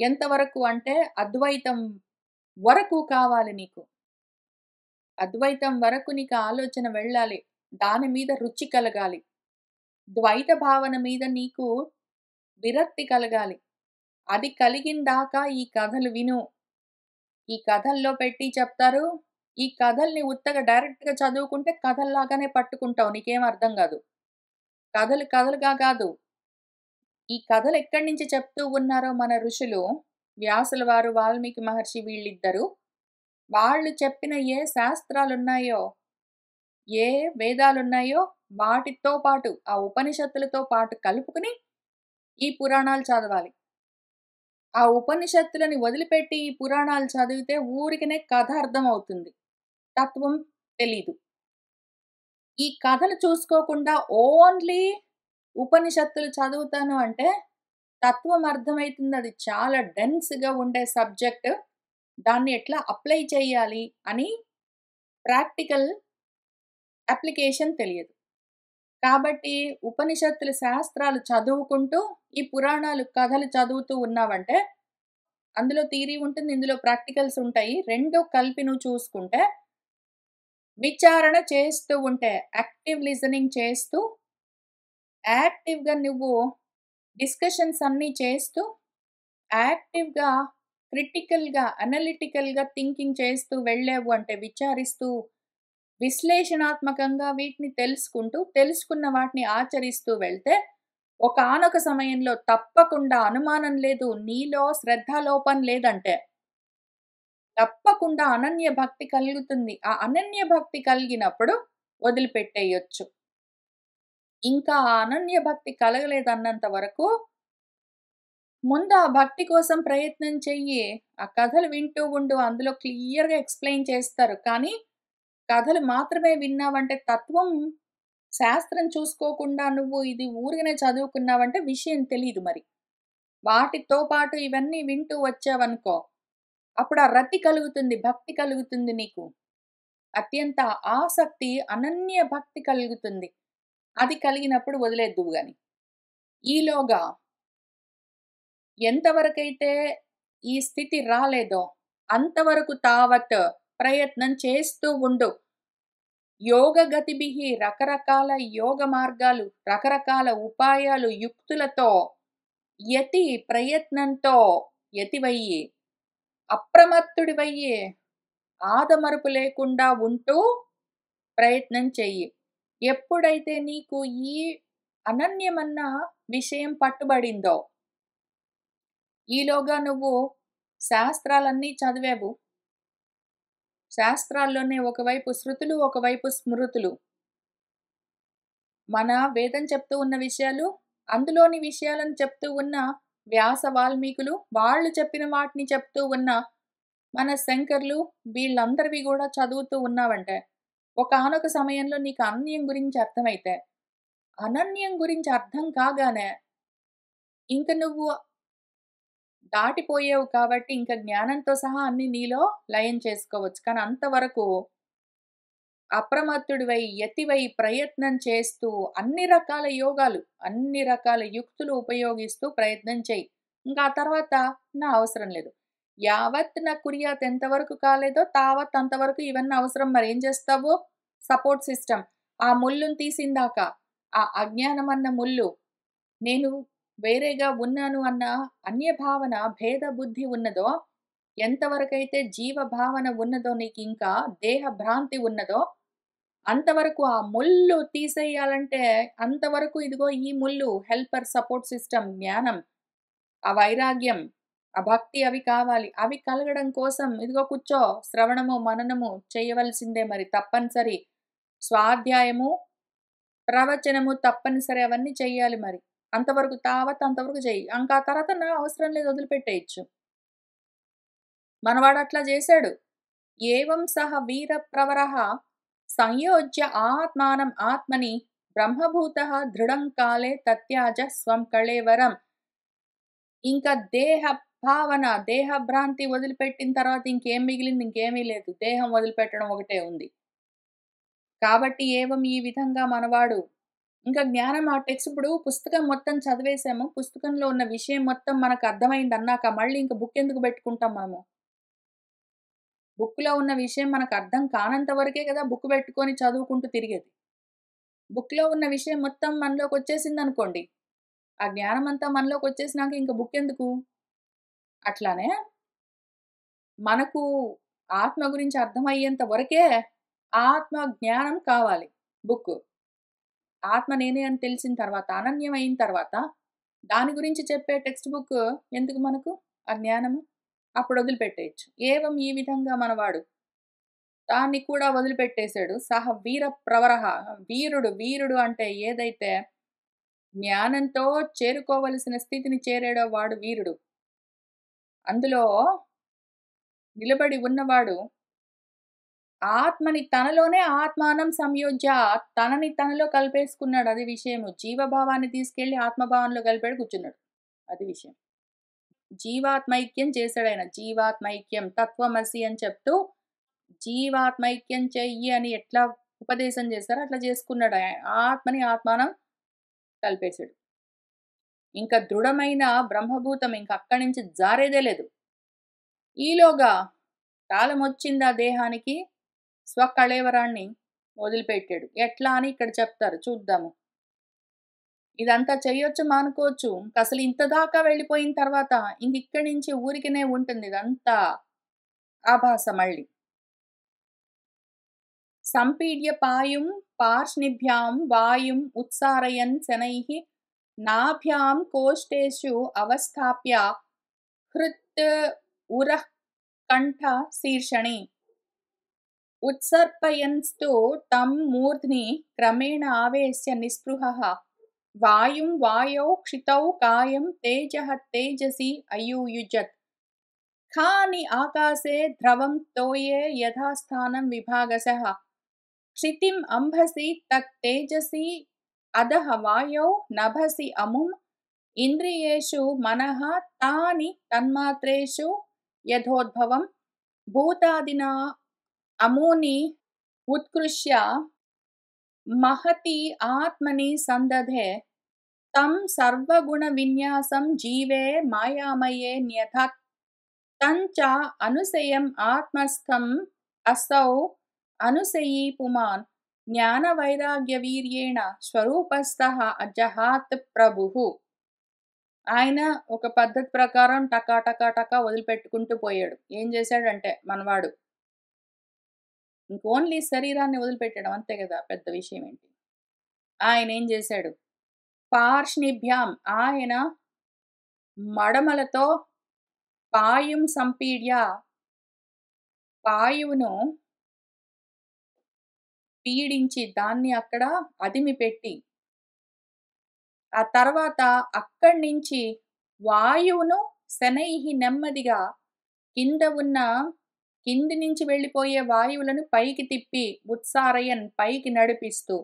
ఎంతవరకు అంటే అద్వైతం వరకు కావాలి నీకు. అద్వైతం వరకు నీకు ఆలోచన వెళ్ళాలి. దాని మీద రుచి కలగాలి. ద్వైత భావన మీద నీకు విరక్తి కలగాలి. అది కలిగిందాకా ఈ కథలు విను. ఈ కథల్లో పెట్టి చెప్తారు. ఈ కథల్ని ఉత్తగా డైరెక్ట్‌గా చదువుకుంటే కథల్లాగానే పట్టుకుంటావు. నీకేం అర్థం గాదు. కథలు కథలుగా గాదు. ఈ కథలు ఎక్కడి నుంచి చెప్తూ ఉన్నారో మన ఋషులు, వ్యాసుల వారు, వాల్మీకి మహర్షి వీళ్ళిద్దరూ, వాళ్ళు చెప్పిన ఏ శాస్త్రాలున్నాయో, ఏ వేదాలున్నాయో వాటితో పాటు, ఆ ఉపనిషత్తులతో పాటు కలుపుకొని ఈ పురాణాలు చదవాలి. ఆ ఉపనిషత్తులని వదిలిపెట్టి ఈ పురాణాలు చదివితే ఊరికనే కథ అర్థమవుతుంది. తత్వం తెలీదు. ఈ కథలు చూసుకోకుండా ఓన్లీ ఉపనిషత్తులు చదువుతాను అంటే తత్వం అర్థమైతుంది. అది చాలా డెన్స్‌గా ఉండే సబ్జెక్ట్. దాన్ని ఎట్లా అప్లై చేయాలి అని ప్రాక్టికల్ అప్లికేషన్ తెలియదు. కాబట్టి ఉపనిషత్తులు శాస్త్రాలు చదువుకుంటూ ఈ పురాణాలు కథలు చదువుతూ ఉన్నావంటే అందులో థియరీ ఉంటుంది. ఇందులో ప్రాక్టికల్స్ ఉంటాయి. 2 కలిపి నువ్వు చూసుకుంటే విచారణ చేస్తూ ఉంటే, యాక్టివ్ లిజనింగ్ చేస్తూ, యాక్టివ్‌గా నువ్వు డిస్కషన్స్ అన్నీ చేస్తూ, యాక్టివ్‌గా, క్రిటికల్‌గా, అనలిటికల్‌గా థింకింగ్ చేస్తూ వెళ్ళావు అంటే విచారిస్తూ, విశ్లేషణాత్మకంగా వీటిని తెలుసుకుంటూ, తెలుసుకున్న వాటిని ఆచరిస్తూ వెళ్తే ఒకానొక సమయంలో తప్పకుండా అనుమానం లేదు, నీలో శ్రద్ధాలోపం లేదంటే తప్పకుండా అనన్య భక్తి కలుగుతుంది. ఆ అనన్య భక్తి కలిగినప్పుడు వదిలిపెట్టేయొచ్చు. ఇంకా ఆ అనన్య భక్తి కలగలేదన్నంత వరకు ముందు ఆ భక్తి కోసం ప్రయత్నం చెయ్యి. ఆ కథలు వింటూ ఉండు. అందులో క్లియర్‌గా ఎక్స్‌ప్లెయిన్ చేస్తారు. కానీ కథలు మాత్రమే విన్నావంటే తత్వం శాస్త్రం చూసుకోకుండా నువ్వు ఇది ఊరికనే చదువుకున్నావంటే విషయం తెలీదు మరి. వాటితో పాటు ఇవన్నీ వింటూ వచ్చావనుకో, అప్పుడు ఆ రతి కలుగుతుంది. భక్తి కలుగుతుంది నీకు. అత్యంత ఆసక్తి, అనన్య భక్తి కలుగుతుంది. అది కలిగినప్పుడు వదిలేద్దువు గాని. ఈలోగా ఎంతవరకైతే ఈ స్థితి రాలేదో అంతవరకు తావత్ ప్రయత్నం చేస్తూ ఉండు. యోగ గతిభిః రకరకాల యోగ మార్గాలు, రకరకాల ఉపాయాలు, యుక్తులతో యతి ప్రయత్నంతో యతివయ్యి, అప్రమత్తుడివయ్యి, ఆదమరుపు లేకుండా ఉంటూ ప్రయత్నం చెయ్యి. ఎప్పుడైతే నీకు ఈ అనన్యమన్న విషయం పట్టుబడిందో, ఈలోగా నువ్వు శాస్త్రాలన్నీ చదివావు. శాస్త్రాల్లోనే ఒకవైపు శృతులు, ఒకవైపు స్మృతులు. మన వేదం చెప్తూ ఉన్న విషయాలు, అందులోని విషయాలను చెప్తూ ఉన్న వ్యాస వాల్మీకులు, వాళ్ళు చెప్పిన వాటిని చెప్తూ ఉన్న మన శంకర్లు, వీళ్ళందరివి గూడా చదువుతూ ఉన్నావంటే, ఒకానొక సమయంలో నీకు అనన్యం గురించి అర్థమైతే, అనన్యం గురించి అర్థం కాగానే ఇంక నువ్వు దాటిపోయావు కాబట్టి ఇంక జ్ఞానంతో సహా అన్నీ నీలో లయం చేసుకోవచ్చు. కానీ అంతవరకు అప్రమత్తుడివై, యతివై ప్రయత్నం చేస్తూ అన్ని రకాల యోగాలు, అన్ని రకాల యుక్తులు ఉపయోగిస్తూ ప్రయత్నం చెయ్యి. ఇంకా ఆ తర్వాత నా అవసరం లేదు. యావత్ న కుర్యాత్ ఎంతవరకు కాలేదో తావత్ అంతవరకు ఇవన్నీ అవసరం. మరేం చేస్తావు? Support system. ఆ ముల్లుని తీసిందాక, ఆ అజ్ఞానం అన్న ముల్లు, నేను వేరేగా ఉన్నాను అన్న అన్యభావన, భేద బుద్ధి ఉన్నదో, ఎంతవరకైతే జీవ భావన ఉన్నదో నీకింకా దేహ భ్రాంతి ఉన్నదో, అంతవరకు ఆ ముల్లు తీసేయాలంటే, అంతవరకు ఇదిగో ఈ ముల్లు హెల్పర్ సపోర్ట్ సిస్టమ్ జ్ఞానం, ఆ వైరాగ్యం, ఆ భక్తి అవి కావాలి. అవి కలగడం కోసం ఇదిగో కూర్చో, శ్రవణము, మననము చేయవలసిందే మరి తప్పనిసరి. స్వాధ్యాయము, ప్రవచనము తప్పనిసరి అవన్నీ చెయ్యాలి మరి. అంతవరకు తావత్ అంతవరకు చెయ్యి. ఇంకా ఆ తర్వాత నా అవసరం లేదు వదిలిపెట్టేయొచ్చు. మనవాడట్లా జేశాడు. ఏవం సహ వీర ప్రవరః సంయోజ్య ఆత్మానం ఆత్మని బ్రహ్మభూతః దృఢం కాలే తత్యాజ స్వం కళేవరం. ఇంకా దేహ భావన, దేహ భ్రాంతి వదిలిపెట్టిన తర్వాత ఇంకేం మిగిలింది? ఇంకేమీ లేదు. దేహం వదిలిపెట్టడం ఒకటే ఉంది. కాబట్టి ఏవం ఈ విధంగా మనవాడు ఇంకా జ్ఞానం ఆ టెక్స్ట్ ఇప్పుడు పుస్తకం మొత్తం చదివేసాము. పుస్తకంలో ఉన్న విషయం మొత్తం మనకు అర్థమైందన్నాక మళ్ళీ ఇంక బుక్ ఎందుకు పెట్టుకుంటాం మనము? బుక్‌లో ఉన్న విషయం మనకు అర్థం కానంత వరకే కదా బుక్ పెట్టుకొని చదువుకుంటూ తిరిగేది. బుక్‌లో ఉన్న విషయం మొత్తం మనలోకొచ్చేసిందనుకోండి, ఆ జ్ఞానమంతా మనలోకొచ్చేసినాక ఇంక బుక్ ఎందుకు? అట్లానే మనకు ఆత్మ గురించి అర్థమయ్యేంత వరకే ఆత్మ జ్ఞానం కావాలి బుక్కు. ఆత్మ నేనే అని తెలిసిన తర్వాత, అనన్యమైన తర్వాత, దాని గురించి చెప్పే టెక్స్ట్ బుక్ ఎందుకు మనకు? ఆ జ్ఞానము. అప్పుడు వదిలిపెట్టేయొచ్చు. ఏవం ఈ విధంగా మనవాడు దాన్ని కూడా వదిలిపెట్టేసాడు. సహ వీర ప్రవరః వీరుడు, వీరుడు అంటే ఏదైతే జ్ఞానంతో చేరుకోవలసిన స్థితిని చేరాడో వాడు వీరుడు. అందులో నిలబడి ఉన్నవాడు ఆత్మని తనలోనే ఆత్మానం సంయోజ్య తనని తనలో కలిపేసుకున్నాడు. అది విషయము. జీవభావాన్ని తీసుకెళ్ళి ఆత్మభావంలో కలిపాడు కూర్చున్నాడు. అది విషయం. జీవాత్మైక్యం చేశాడాయన. జీవాత్మైక్యం తత్వమసి అని చెప్తూ జీవాత్మైక్యం చెయ్యి అని ఎట్లా ఉపదేశం చేశారో అట్లా చేసుకున్నాడు. ఆత్మని ఆత్మానం కలిపేసాడు. ఇంకా దృఢమైన బ్రహ్మభూతం ఇంక అక్కడి నుంచి జారేదే లేదు. ఈలోగా కాలమొచ్చింది ఆ దేహానికి స్వకళేవరాన్ని వదిలిపెట్టాడు. ఎట్లా అని ఇక్కడ చెప్తారు చూద్దాము. ఇదంతా చెయ్యొచ్చు, మానుకోవచ్చు. ఇంకసలు ఇంత దాకా వెళ్ళిపోయిన తర్వాత ఇంకిక్కడి నుంచి ఊరికనే ఉంటుంది ఇదంతా ఆభాస మళ్ళీ. సంపీడ్య పాయుం పార్ష్ణిభ్యాం వాయుం ఉత్సారయన్ శనైః నాభ్యాం కోష్ఠేషు అవస్థాప్య హృత్ ఉరః కంఠ శీర్షణి ఉత్సర్పయన్స్తు తం మూర్ధ్ని క్రమేణ ఆవేశ్య నిస్పృహః వాయుం వాయౌ క్షితౌ కాయం తేజః తేజసి అయూయుజత్ ఖాని ఆకాశే ద్రవం తోయే యథాస్థానం విభాగశః क्षितिम् अंभसि तत्तेजसि अधः वायौ नभसि अमुम् इन्द्रियेषु मनः तानि तन्मात्रेषु यथोद्भवम् भूतादिना अमूनि उत्कृष्य महति आत्मनि सन्दधे तं सर्वगुणविन्यासं जीवे मायामये न्यथात् तं च अनुसेयम् आत्मस्थम् असौ అనుసయీ పుమాన్ జ్ఞాన వైరాగ్య వీర్యేణ స్వరూపస్థః అజహాత్ ప్రభుః. ఆయన ఒక పద్ధతి ప్రకారం టకా టకా టకా వదిలిపెట్టుకుంటూ పోయాడు. ఏం చేశాడంటే మనవాడు ఇంక ఓన్లీ శరీరాన్ని వదిలిపెట్టడం అంతే కదా పెద్ద విషయం ఏంటి. ఆయన ఏం చేశాడు? పార్ష్ణిభ్యాం ఆయన మడమలతో పాయుం సంపీడ్య పాయువును పీడించి దాన్ని అక్కడ అదిమి పెట్టి, ఆ తర్వాత అక్కడి నుంచి వాయువును శనైః నెమ్మదిగా కింద ఉన్న కింది నుంచి వెళ్ళిపోయే వాయువులను పైకి తిప్పి ఉత్సారయన్ పైకి నడిపిస్తూ,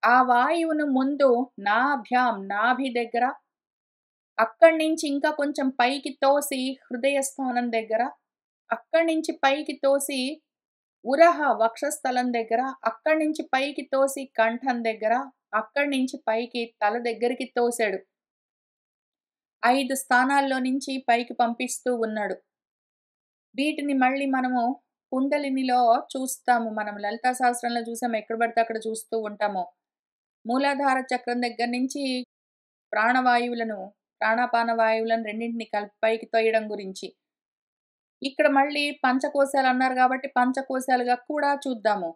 ఆ వాయువును ముందు నాభ్యాం నాభి దగ్గర, అక్కడి నుంచి ఇంకా కొంచెం పైకి తోసి హృదయ స్థానం దగ్గర, అక్కడి నుంచి పైకి తోసి ఉరహ వక్షస్థలం దగ్గర, అక్కడి నుంచి పైకి తోసి కంఠం దగ్గర, అక్కడి నుంచి పైకి తల దగ్గరికి తోసాడు. 5 స్థానాల్లో నుంచి పైకి పంపిస్తూ ఉన్నాడు. వీటిని మళ్ళీ మనము కుండలినిలో చూస్తాము. మనం లలితా సహస్రంలో చూసాము. ఎక్కడ పడితే అక్కడ చూస్తూ ఉంటాము. మూలాధార చక్రం దగ్గర నుంచి ప్రాణవాయువులను, ప్రాణాపాన వాయువులను రెండింటిని కలిపి పైకి తొయ్యడం గురించి. ఇక్కడ మళ్ళీ పంచకోశాలన్నారు గాబట్టి, పంచకోశాలుగా కూడా చూద్దాము.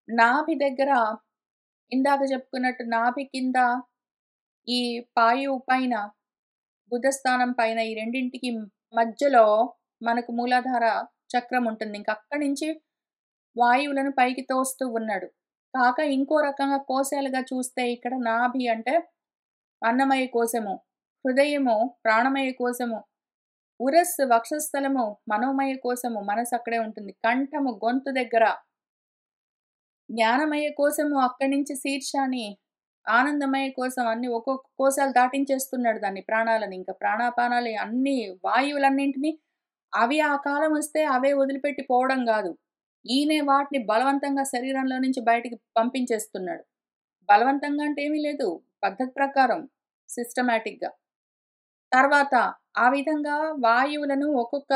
నాభి దగ్గర ఇందాక చెప్పుకున్నట్టు నాభి కింద ఈ పాయువు పైన, బుధస్థానం పైన ఈ రెండింటికి మధ్యలో మనకు మూలాధార చక్రం ఉంటుంది. ఇంక అక్కడి నుంచి వాయువులను పైకి తోస్తూ ఉన్నాడు. కాక ఇంకో రకంగా కోశాలుగా చూస్తే ఇక్కడ నాభి అంటే అన్నమయ కోశము, హృదయము ప్రాణమయ కోశము, ఉరస్సు వక్షస్థలము మనోమయ కోశము, మనసు అక్కడే ఉంటుంది. కంఠము గొంతు దగ్గర, జ్ఞానమయ కోశము అక్కడి నుంచి శీర్షాన్ని, ఆనందమయ కోశం అన్ని ఒక్కొక్క కోశాలు దాటించేస్తున్నాడు దాన్ని ప్రాణాలని. ఇంకా ప్రాణాపానాలు అన్ని వాయువులన్నింటినీ అవి ఆ కాలం వస్తే అవే వదిలిపెట్టి పోవడం గాదు. ఈయనే వాటిని బలవంతంగా శరీరంలో నుంచి బయటికి పంపించేస్తున్నాడు. బలవంతంగా అంటే ఏమీ లేదు. పద్ధతి ప్రకారం సిస్టమాటిక్‌గా. తర్వాత ఆ విధంగా వాయువులను ఒక్కొక్క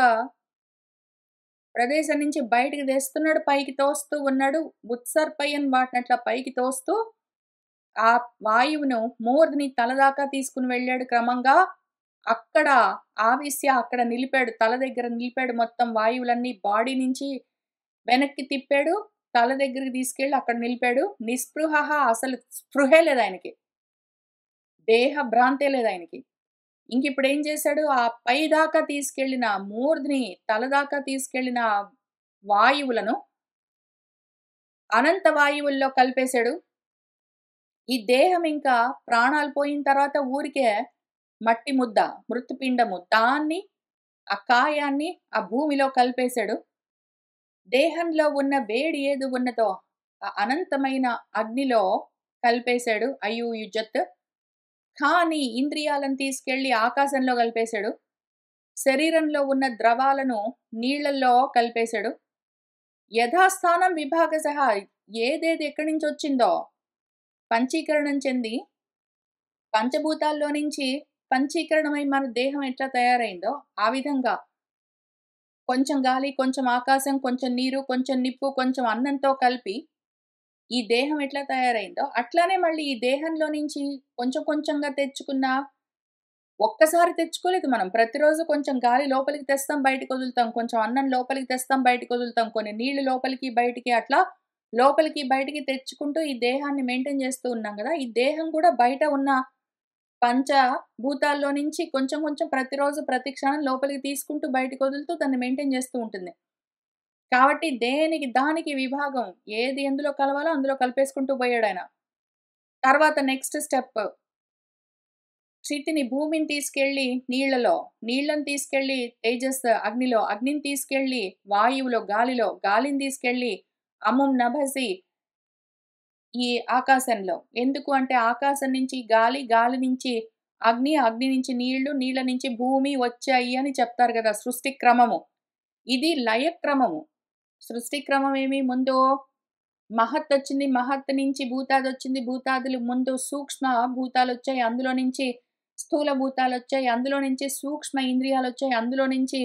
ప్రదేశం నుంచి బయటికి తెస్తున్నాడు. పైకి తోస్తూ ఉన్నాడు. ఉత్సర్పయన్ వాటినట్లా పైకి తోస్తూ ఆ వాయువును మూర్ధని తలదాకా తీసుకొని వెళ్ళాడు క్రమంగా. అక్కడ ఆవిశ్య అక్కడ నిలిపాడు. తల దగ్గర నిలిపాడు. మొత్తం వాయువులన్నీ బాడీ నుంచి వెనక్కి తిప్పాడు. తల దగ్గరికి తీసుకెళ్ళి అక్కడ నిలిపాడు. నిస్పృహః అసలు స్పృహే లేదాయనకి. దేహ భ్రాంతే లేదాయనకి. ఇంకిప్పుడేం చేశాడు? ఆ పైదాకా తీసుకెళ్ళిన మూర్ధ్ని తలదాకా తీసుకెళ్ళిన వాయువులను అనంత వాయువుల్లో కలిపేశాడు. ఈ దేహం ఇంకా ప్రాణాలు పోయిన తర్వాత ఊరికే మట్టి ముద్ద, మృత్పిండము. దాన్ని, ఆ కాయాన్ని ఆ భూమిలో కలిపేశాడు. దేహంలో ఉన్న వేడి ఏది ఉన్నదో ఆ అనంతమైన అగ్నిలో కలిపేశాడు అయూయుజత్. కానీ ఇంద్రియాలను తీసుకెళ్ళి ఆకాశంలో కలిపేశాడు. శరీరంలో ఉన్న ద్రవాలను నీళ్లలో కలిపేశాడు. యథాస్థానం విభాగశః ఏదేది ఎక్కడి నుంచి వచ్చిందో పంచీకరణం చెంది పంచభూతాల్లో నుంచి పంచీకరణమై మన దేహం ఎట్లా తయారైందో ఆ విధంగా కొంచెం గాలి, కొంచెం ఆకాశం, కొంచెం నీరు, కొంచెం నిప్పు, కొంచెం అన్నంతో కలిపి ఈ దేహం ఎట్లా తయారైందో అట్లానే మళ్ళీ ఈ దేహంలో నుంచి కొంచెం కొంచెంగా తెచ్చుకున్న ఒక్కసారి తెచ్చుకోలేదు మనం. ప్రతిరోజు కొంచెం గాలి లోపలికి తెస్తాం, బయటికి వదులుతాం. కొంచెం అన్నం లోపలికి తెస్తాం, బయటికి వదులుతాం. కొన్ని నీళ్లు లోపలికి, బయటికి అట్లా లోపలికి, బయటికి తెచ్చుకుంటూ ఈ దేహాన్ని మెయింటైన్ చేస్తూ ఉన్నాం గదా! ఈ దేహం కూడా బయట ఉన్న పంచ భూతాల్లో నుంచి కొంచెం కొంచెం ప్రతిరోజు, ప్రతి క్షణం లోపలికి తీసుకుంటూ, బయటికి వదులుతూ దాన్ని మెయింటైన్ చేస్తూ ఉంటుంది. కాబట్టి దేనికి దానికి విభాగం. ఏది ఎందులో కలవాలో అందులో కలిపేసుకుంటూ పోయాడాయన. తర్వాత నెక్స్ట్ స్టెప్ క్షితిని భూమిని తీసుకెళ్ళి నీళ్లలో, నీళ్ళని తీసుకెళ్ళి తేజస్ అగ్నిలో, అగ్నిని తీసుకెళ్ళి వాయువులో, గాలిలో, గాలిని తీసుకెళ్ళి అముం నభసి ఈ ఆకాశంలో. ఎందుకు అంటే ఆకాశం నుంచి గాలి, గాలి నుంచి అగ్ని, అగ్ని నుంచి నీళ్లు, నీళ్ల నుంచి భూమి వచ్చాయి అని చెప్తారు గదా! సృష్టి క్రమము. ఇది లయ క్రమము. సృష్టి క్రమం ఏమి ముందు మహత్తొచ్చింది. మహత్ నుంచి భూతాదొచ్చింది. భూతాదులు ముందు సూక్ష్మ భూతాలొచ్చాయి. అందులో నుంచి స్థూల భూతాలొచ్చాయి. అందులో నుంచి సూక్ష్మ ఇంద్రియాలొచ్చాయి. అందులో నుంచి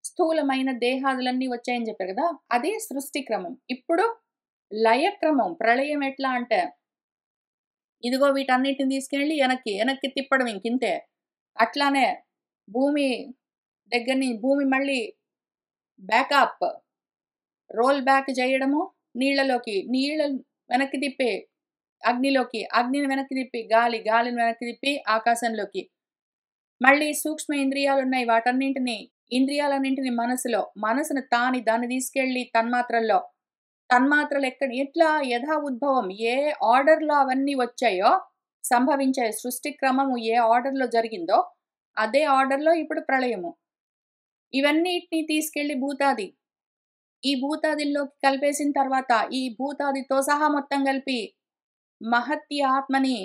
స్థూలమైన దేహాదులన్నీ వచ్చాయని చెప్పారు గదా! అది సృష్టి క్రమం. ఇప్పుడు లయ క్రమం. ప్రళయం ఎట్లా అంటే ఇదిగో వీటన్నిటిని తీసుకెళ్ళి ఎనక్కి, ఎనక్కి తిప్పడం ఇంకింతే. అట్లానే భూమి భూమి మళ్ళీ బ్యాకప్ రోల్ బ్యాక్ చేయడము నీళ్ళలోకి, నీళ్ళను వెనక్కి తిప్పి అగ్నిలోకి, అగ్నిని వెనక్కి తిప్పి గాలి, గాలిని వెనక్కి తిప్పి ఆకాశంలోకి. మళ్ళీ సూక్ష్మ ఇంద్రియాలున్నాయి. ఇంద్రియాలన్నింటిని మనసులో, మనసును దాన్ని తీసుకెళ్ళి తన్మాత్రల్లో, తన్మాత్రలు ఎట్లా యథా ఉద్భవం ఏ ఆర్డర్‌లో అవన్నీ వచ్చాయో, సంభవించాయి. సృష్టి క్రమము ఏ ఆర్డర్‌లో జరిగిందో, అదే ఆర్డర్‌లో ఇప్పుడు ప్రళయము. ఇవన్నిటిని తీసుకెళ్ళి భూతాది. ఈ భూతాదిల్లోకి కలిపేసిన తర్వాత, ఈ భూతాదితో సహా మొత్తం కలిపి మహత్తి ఆత్మని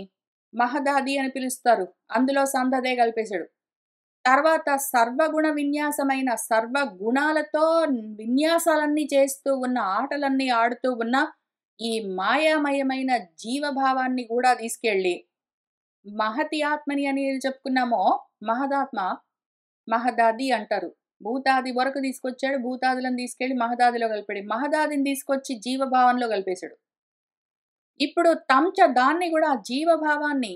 మహదాది అని పిలుస్తారు. అందులో సందదే కలిపేశాడు. తర్వాత సర్వగుణ విన్యాసమైన సర్వగుణాలతో విన్యాసాలన్నీ చేస్తూ ఉన్న, ఆటలన్నీ ఆడుతూ ఉన్న ఈ మాయామయమైన జీవభావాన్ని గూడా తీసుకెళ్ళి మహతి ఆత్మని అని చెప్పుకున్నామో, మహదాత్మ, మహదాది అంటారు. భూతాది వరకు తీసుకొచ్చాడు. భూతాదులను తీసుకెళ్ళి మహదాదిలో కలిపాడు. మహదాదిని తీసుకొచ్చి జీవభావంలో కలిపేశాడు. ఇప్పుడు దాన్ని గూడా జీవభావాన్ని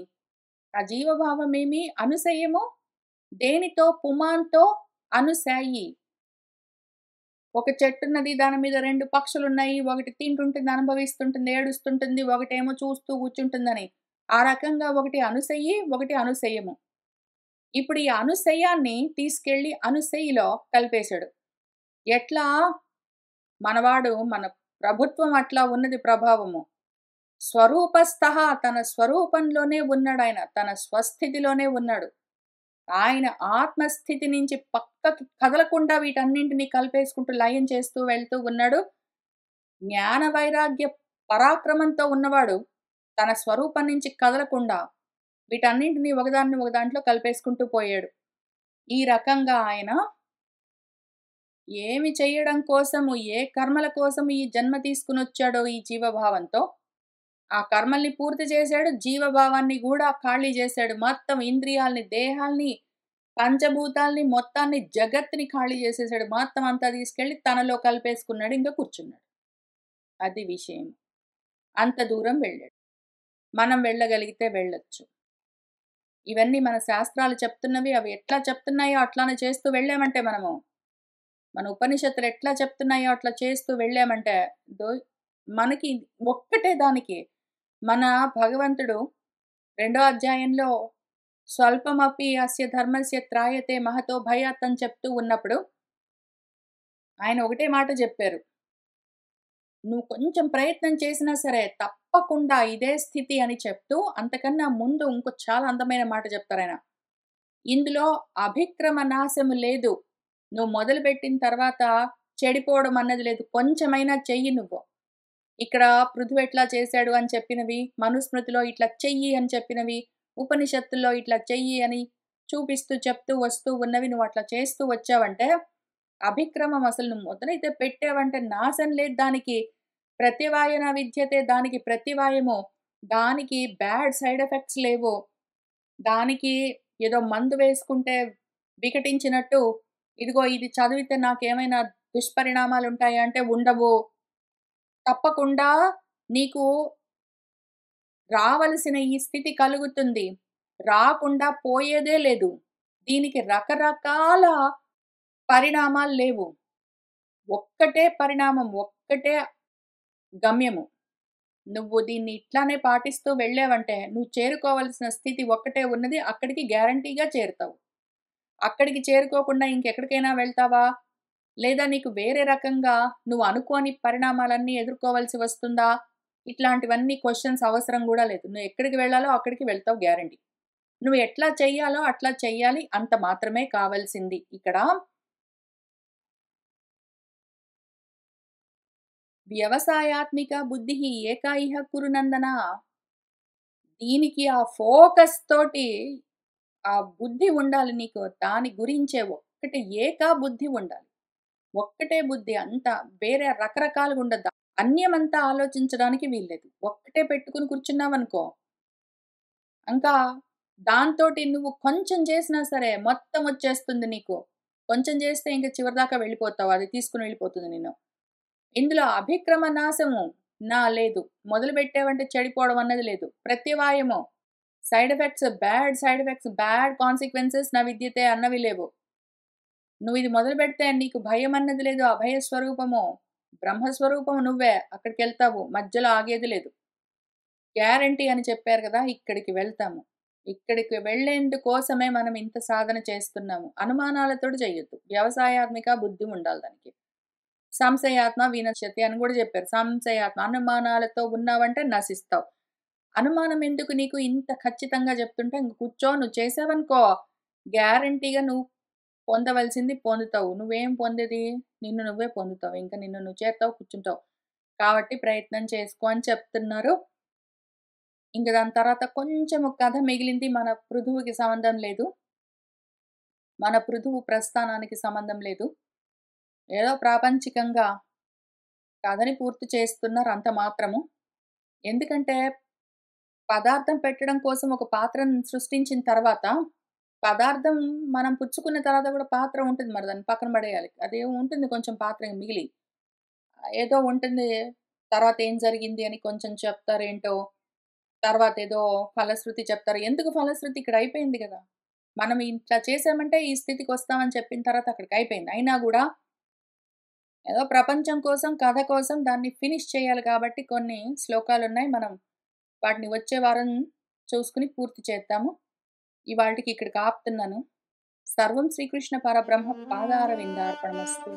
ఆ జీవభావమేమి అనుసయము దేనితో పుమాన్‌తో అనుశాయి. ఒక చెట్టున్నది దాని మీద 2 పక్షులున్నాయి. ఒకటి తింటుంటుంది, అనుభవిస్తుంటుంది, ఏడుస్తుంటుంది. ఒకటేమో చూస్తూ కూర్చుంటుందని. ఆ రకంగా ఒకటి అనుసయి, ఒకటి అనుసయము. ఇప్పుడు ఈ అనుసయాన్ని తీసుకెళ్ళి అనుసయిలో కలిపేశాడు. ఎట్లా మనవాడు మన ప్రభుత్వం అట్లా ఉన్నది ప్రభావము. స్వరూపస్థః తన స్వరూపంలోనే ఉన్నాడాయన. తన స్వస్థితిలోనే ఉన్నాడు. ఆయన ఆత్మస్థితి నుంచి పక్కకి కదలకుండా వీటన్నింటిని కలిపేసుకుంటూ లయం చేస్తూ వెళ్తూ ఉన్నాడు. జ్ఞాన వైరాగ్య పరాక్రమంతో ఉన్నవాడు తన స్వరూపం నుంచి కదలకుండా వీటన్నింటిని ఒకదాన్ని ఒక దాంట్లో కలిపేసుకుంటూ పోయాడు. ఈ రకంగా ఆయన ఏమి చెయ్యడం కోసము, ఏ కర్మల కోసము ఈ జన్మ తీసుకొనొచ్చాడో ఈ జీవభావంతో, ఆ కర్మల్ని పూర్తి చేశాడు. జీవభావాన్ని గూడా ఖాళీ చేశాడు. మొత్తం ఇంద్రియాల్ని, దేహాల్ని, పంచభూతాల్ని, మొత్తాన్ని, జగత్తుని ఖాళీ చేసేసాడు. మొత్తం అంతా తీసుకెళ్ళి తనలో కలిపేసుకున్నాడు. ఇంక కూర్చున్నాడు. అది విషయం. అంత దూరం వెళ్ళాడు. మనం వెళ్ళగలిగితే వెళ్ళొచ్చు. ఇవన్నీ మన శాస్త్రాలు చెప్తున్నవి. అవి ఎట్లా చెప్తున్నాయో అట్లానే చేస్తూ వెళ్ళామంటే మనము, మన ఉపనిషత్తులు ఎట్లా చెప్తున్నాయో అట్లా చేస్తూ వెళ్ళామంటే, దో మనకి ఒక్కటే దానికి మన భగవంతుడు రెండో అధ్యాయంలో స్వల్పమపి అస్య ధర్మస్య త్రాయతే మహతో భయాత్ అని చెప్తూ ఉన్నప్పుడు ఆయన ఒకటే మాట చెప్పారు. నువ్వు కొంచెం ప్రయత్నం చేసినా సరే తప్పకుండా ఇదే స్థితి అని చెప్తూ అంతకన్నా ముందు ఇంకో చాలా అందమైన మాట చెప్తారాయన. ఇందులో అభిక్రమ నాశము లేదు. నువ్వు మొదలుపెట్టిన తర్వాత చెడిపోవడం అన్నది లేదు. కొంచెమైనా చెయ్యి నువ్వు. ఇక్కడ పృథువు ఎట్లా చేశాడు అని చెప్పినవి, మనుస్మృతిలో ఇట్లా చెయ్యి అని చెప్పినవి, ఉపనిషత్తుల్లో ఇట్లా చెయ్యి అని చూపిస్తూ చెప్తూ వస్తూ ఉన్నవి నువ్వు అట్లా చేస్తూ వచ్చావంటే, అభిక్రమం అసలు నువ్వు మొదలైతే పెట్టావంటే నాశం లేదు దానికి. ప్రత్యవాయన విద్యతే దానికి ప్రతివాయము. దానికి బ్యాడ్ సైడ్ ఎఫెక్ట్స్ లేవు. దానికి ఏదో మందు వేసుకుంటే వికటించినట్టు, ఇదిగో ఇది చదివితే నాకేమైనా దుష్పరిణామాలుంటాయా అంటే ఉండవు. తప్పకుండా నీకు రావలసిన ఈ స్థితి కలుగుతుంది. రాకుండా పోయేదే లేదు. దీనికి రకరకాల పరిణామాలు లేవు. ఒక్కటే పరిణామం, ఒక్కటే గమ్యము. నువ్వు దీన్ని ఇట్లానే పాటిస్తూ వెళ్ళావంటే, నువ్వు చేరుకోవాల్సిన స్థితి ఒక్కటే ఉన్నది. అక్కడికి గ్యారంటీగా చేరుతావు. అక్కడికి చేరుకోకుండా ఇంకెక్కడికైనా వెళ్తావా? లేదా నీకు వేరే రకంగా నువ్వు అనుకోని పరిణామాలన్నీ ఎదుర్కోవాల్సి వస్తుందా? ఇట్లాంటివన్నీ క్వెషన్స్ అవసరం గూడా లేదు. నువ్వు ఎక్కడికి వెళ్ళాలో అక్కడికి వెళ్తావు గ్యారంటీ. నువ్వు ఎట్లా చెయ్యాలో అట్లా చెయ్యాలి. అంత మాత్రమే కావాల్సింది. ఇక్కడ వ్యవసాయాత్మిక బుద్ధిః ఏకా ఇహ కురు నందన. దీనికి ఆ ఫోకస్ తోటి ఆ బుద్ధి ఉండాలి నీకు. దాని గురించే ఒక్కటే ఏకా బుద్ధి ఉండాలి. ఒక్కటే బుద్ధి అంతా వేరే రకరకాలుగా ఉండద్దు. అన్యమంతా ఆలోచించడానికి వీల్లేదు. ఒక్కటే పెట్టుకొని కూర్చున్నావనుకో, ఇంకా దాంతోటి నువ్వు కొంచెం చేసినా సరే మొత్తం వచ్చేస్తుంది నీకు. కొంచెం చేస్తే ఇంక చివరిదాకా వెళ్ళిపోతావు. అది తీసుకొని వెళ్ళిపోతుంది నిన్ను. ఇందులో అభిక్రమ నాశము లేదు. మొదలుపెట్టావంటే చెడిపోవడం అన్నది లేదు. ప్రత్యవాయము సైడ్ ఎఫెక్ట్స్, బ్యాడ్ కాన్సిక్వెన్సెస్ న విద్యతే అన్నవి లేవు. నువ్వు ఇది మొదలుపెడితే నీకు భయం అన్నది లేదు. అభయ స్వరూపము, బ్రహ్మస్వరూపము నువ్వే. అక్కడికెళ్తావు. మధ్యలో ఆగేది లేదు. గ్యారంటీ అని చెప్పారు కదా! ఇక్కడికి వెళ్తాము. ఇక్కడికి వెళ్ళేందుకోసమే మనం ఇంత సాధన చేస్తున్నాము. అనుమానాలతోటి చెయ్యొద్దు. వ్యవసాయాత్మిక బుద్ధి ఉండాలి దానికి. సంశయాత్మ వినశ్యతి అని గూడా చెప్పారు. సంశయాత్మ అనుమానాలతో ఉన్నావంటే నశిస్తావు. అనుమానం ఎందుకు నీకు ఇంత ఖచ్చితంగా చెప్తుంటే ఇంక కూర్చో నువ్వు చేసావనుకో గ్యారంటీగా నువ్వు పొందవలసింది పొందుతావు. నువ్వేం పొందేది? నిన్ను నువ్వే పొందుతావు. ఇంక నిన్ను నువ్వు చేరతావు, కూర్చుంటావు. కాబట్టి ప్రయత్నం చేసుకో అని చెప్తున్నారు. ఇంక దాని తర్వాత కొంచెము కథ మిగిలింది. మన పృథువుకి సంబంధం లేదు. మన పృథువు ప్రస్థానానికి సంబంధం లేదు. ఏదో ప్రాపంచికంగా కథని పూర్తి చేస్తున్నారు అంత మాత్రము. ఎందుకంటే పదార్థం పెట్టడం కోసం ఒక పాత్రను సృష్టించిన తర్వాత, పదార్థం మనం పుచ్చుకున్న తర్వాత కూడా పాత్ర ఉంటుంది. మరి దాన్ని పక్కన పడేయాలి. అదేమో ఉంటుంది కొంచెం పాత్ర మిగిలి. ఏదో ఉంటుంది. తర్వాత ఏం జరిగింది అని కొంచెం చెప్తారేంటో. తర్వాతేదో ఫలశ్రుతి చెప్తారు. ఎందుకు ఫలశ్రుతి? ఇక్కడ అయిపోయింది గదా! మనం ఇట్లా చేసామంటే ఈ స్థితికొస్తామని చెప్పిన తర్వాత అక్కడికయిపోయింది. అయినా గూడా ఏదో ప్రపంచం కోసం, కథ కోసం దాన్ని ఫినిష్ చేయాలి కాబట్టి కొన్ని శ్లోకాలున్నాయి. మనం వాటిని వచ్చే వారం చూసుకొని పూర్తి చేద్దాము. ఇవాల్టికి ఇక్కడికి ఆపుతున్నాను. సర్వం శ్రీకృష్ణ పరబ్రహ్మ పాదార విందార్పణమస్తు.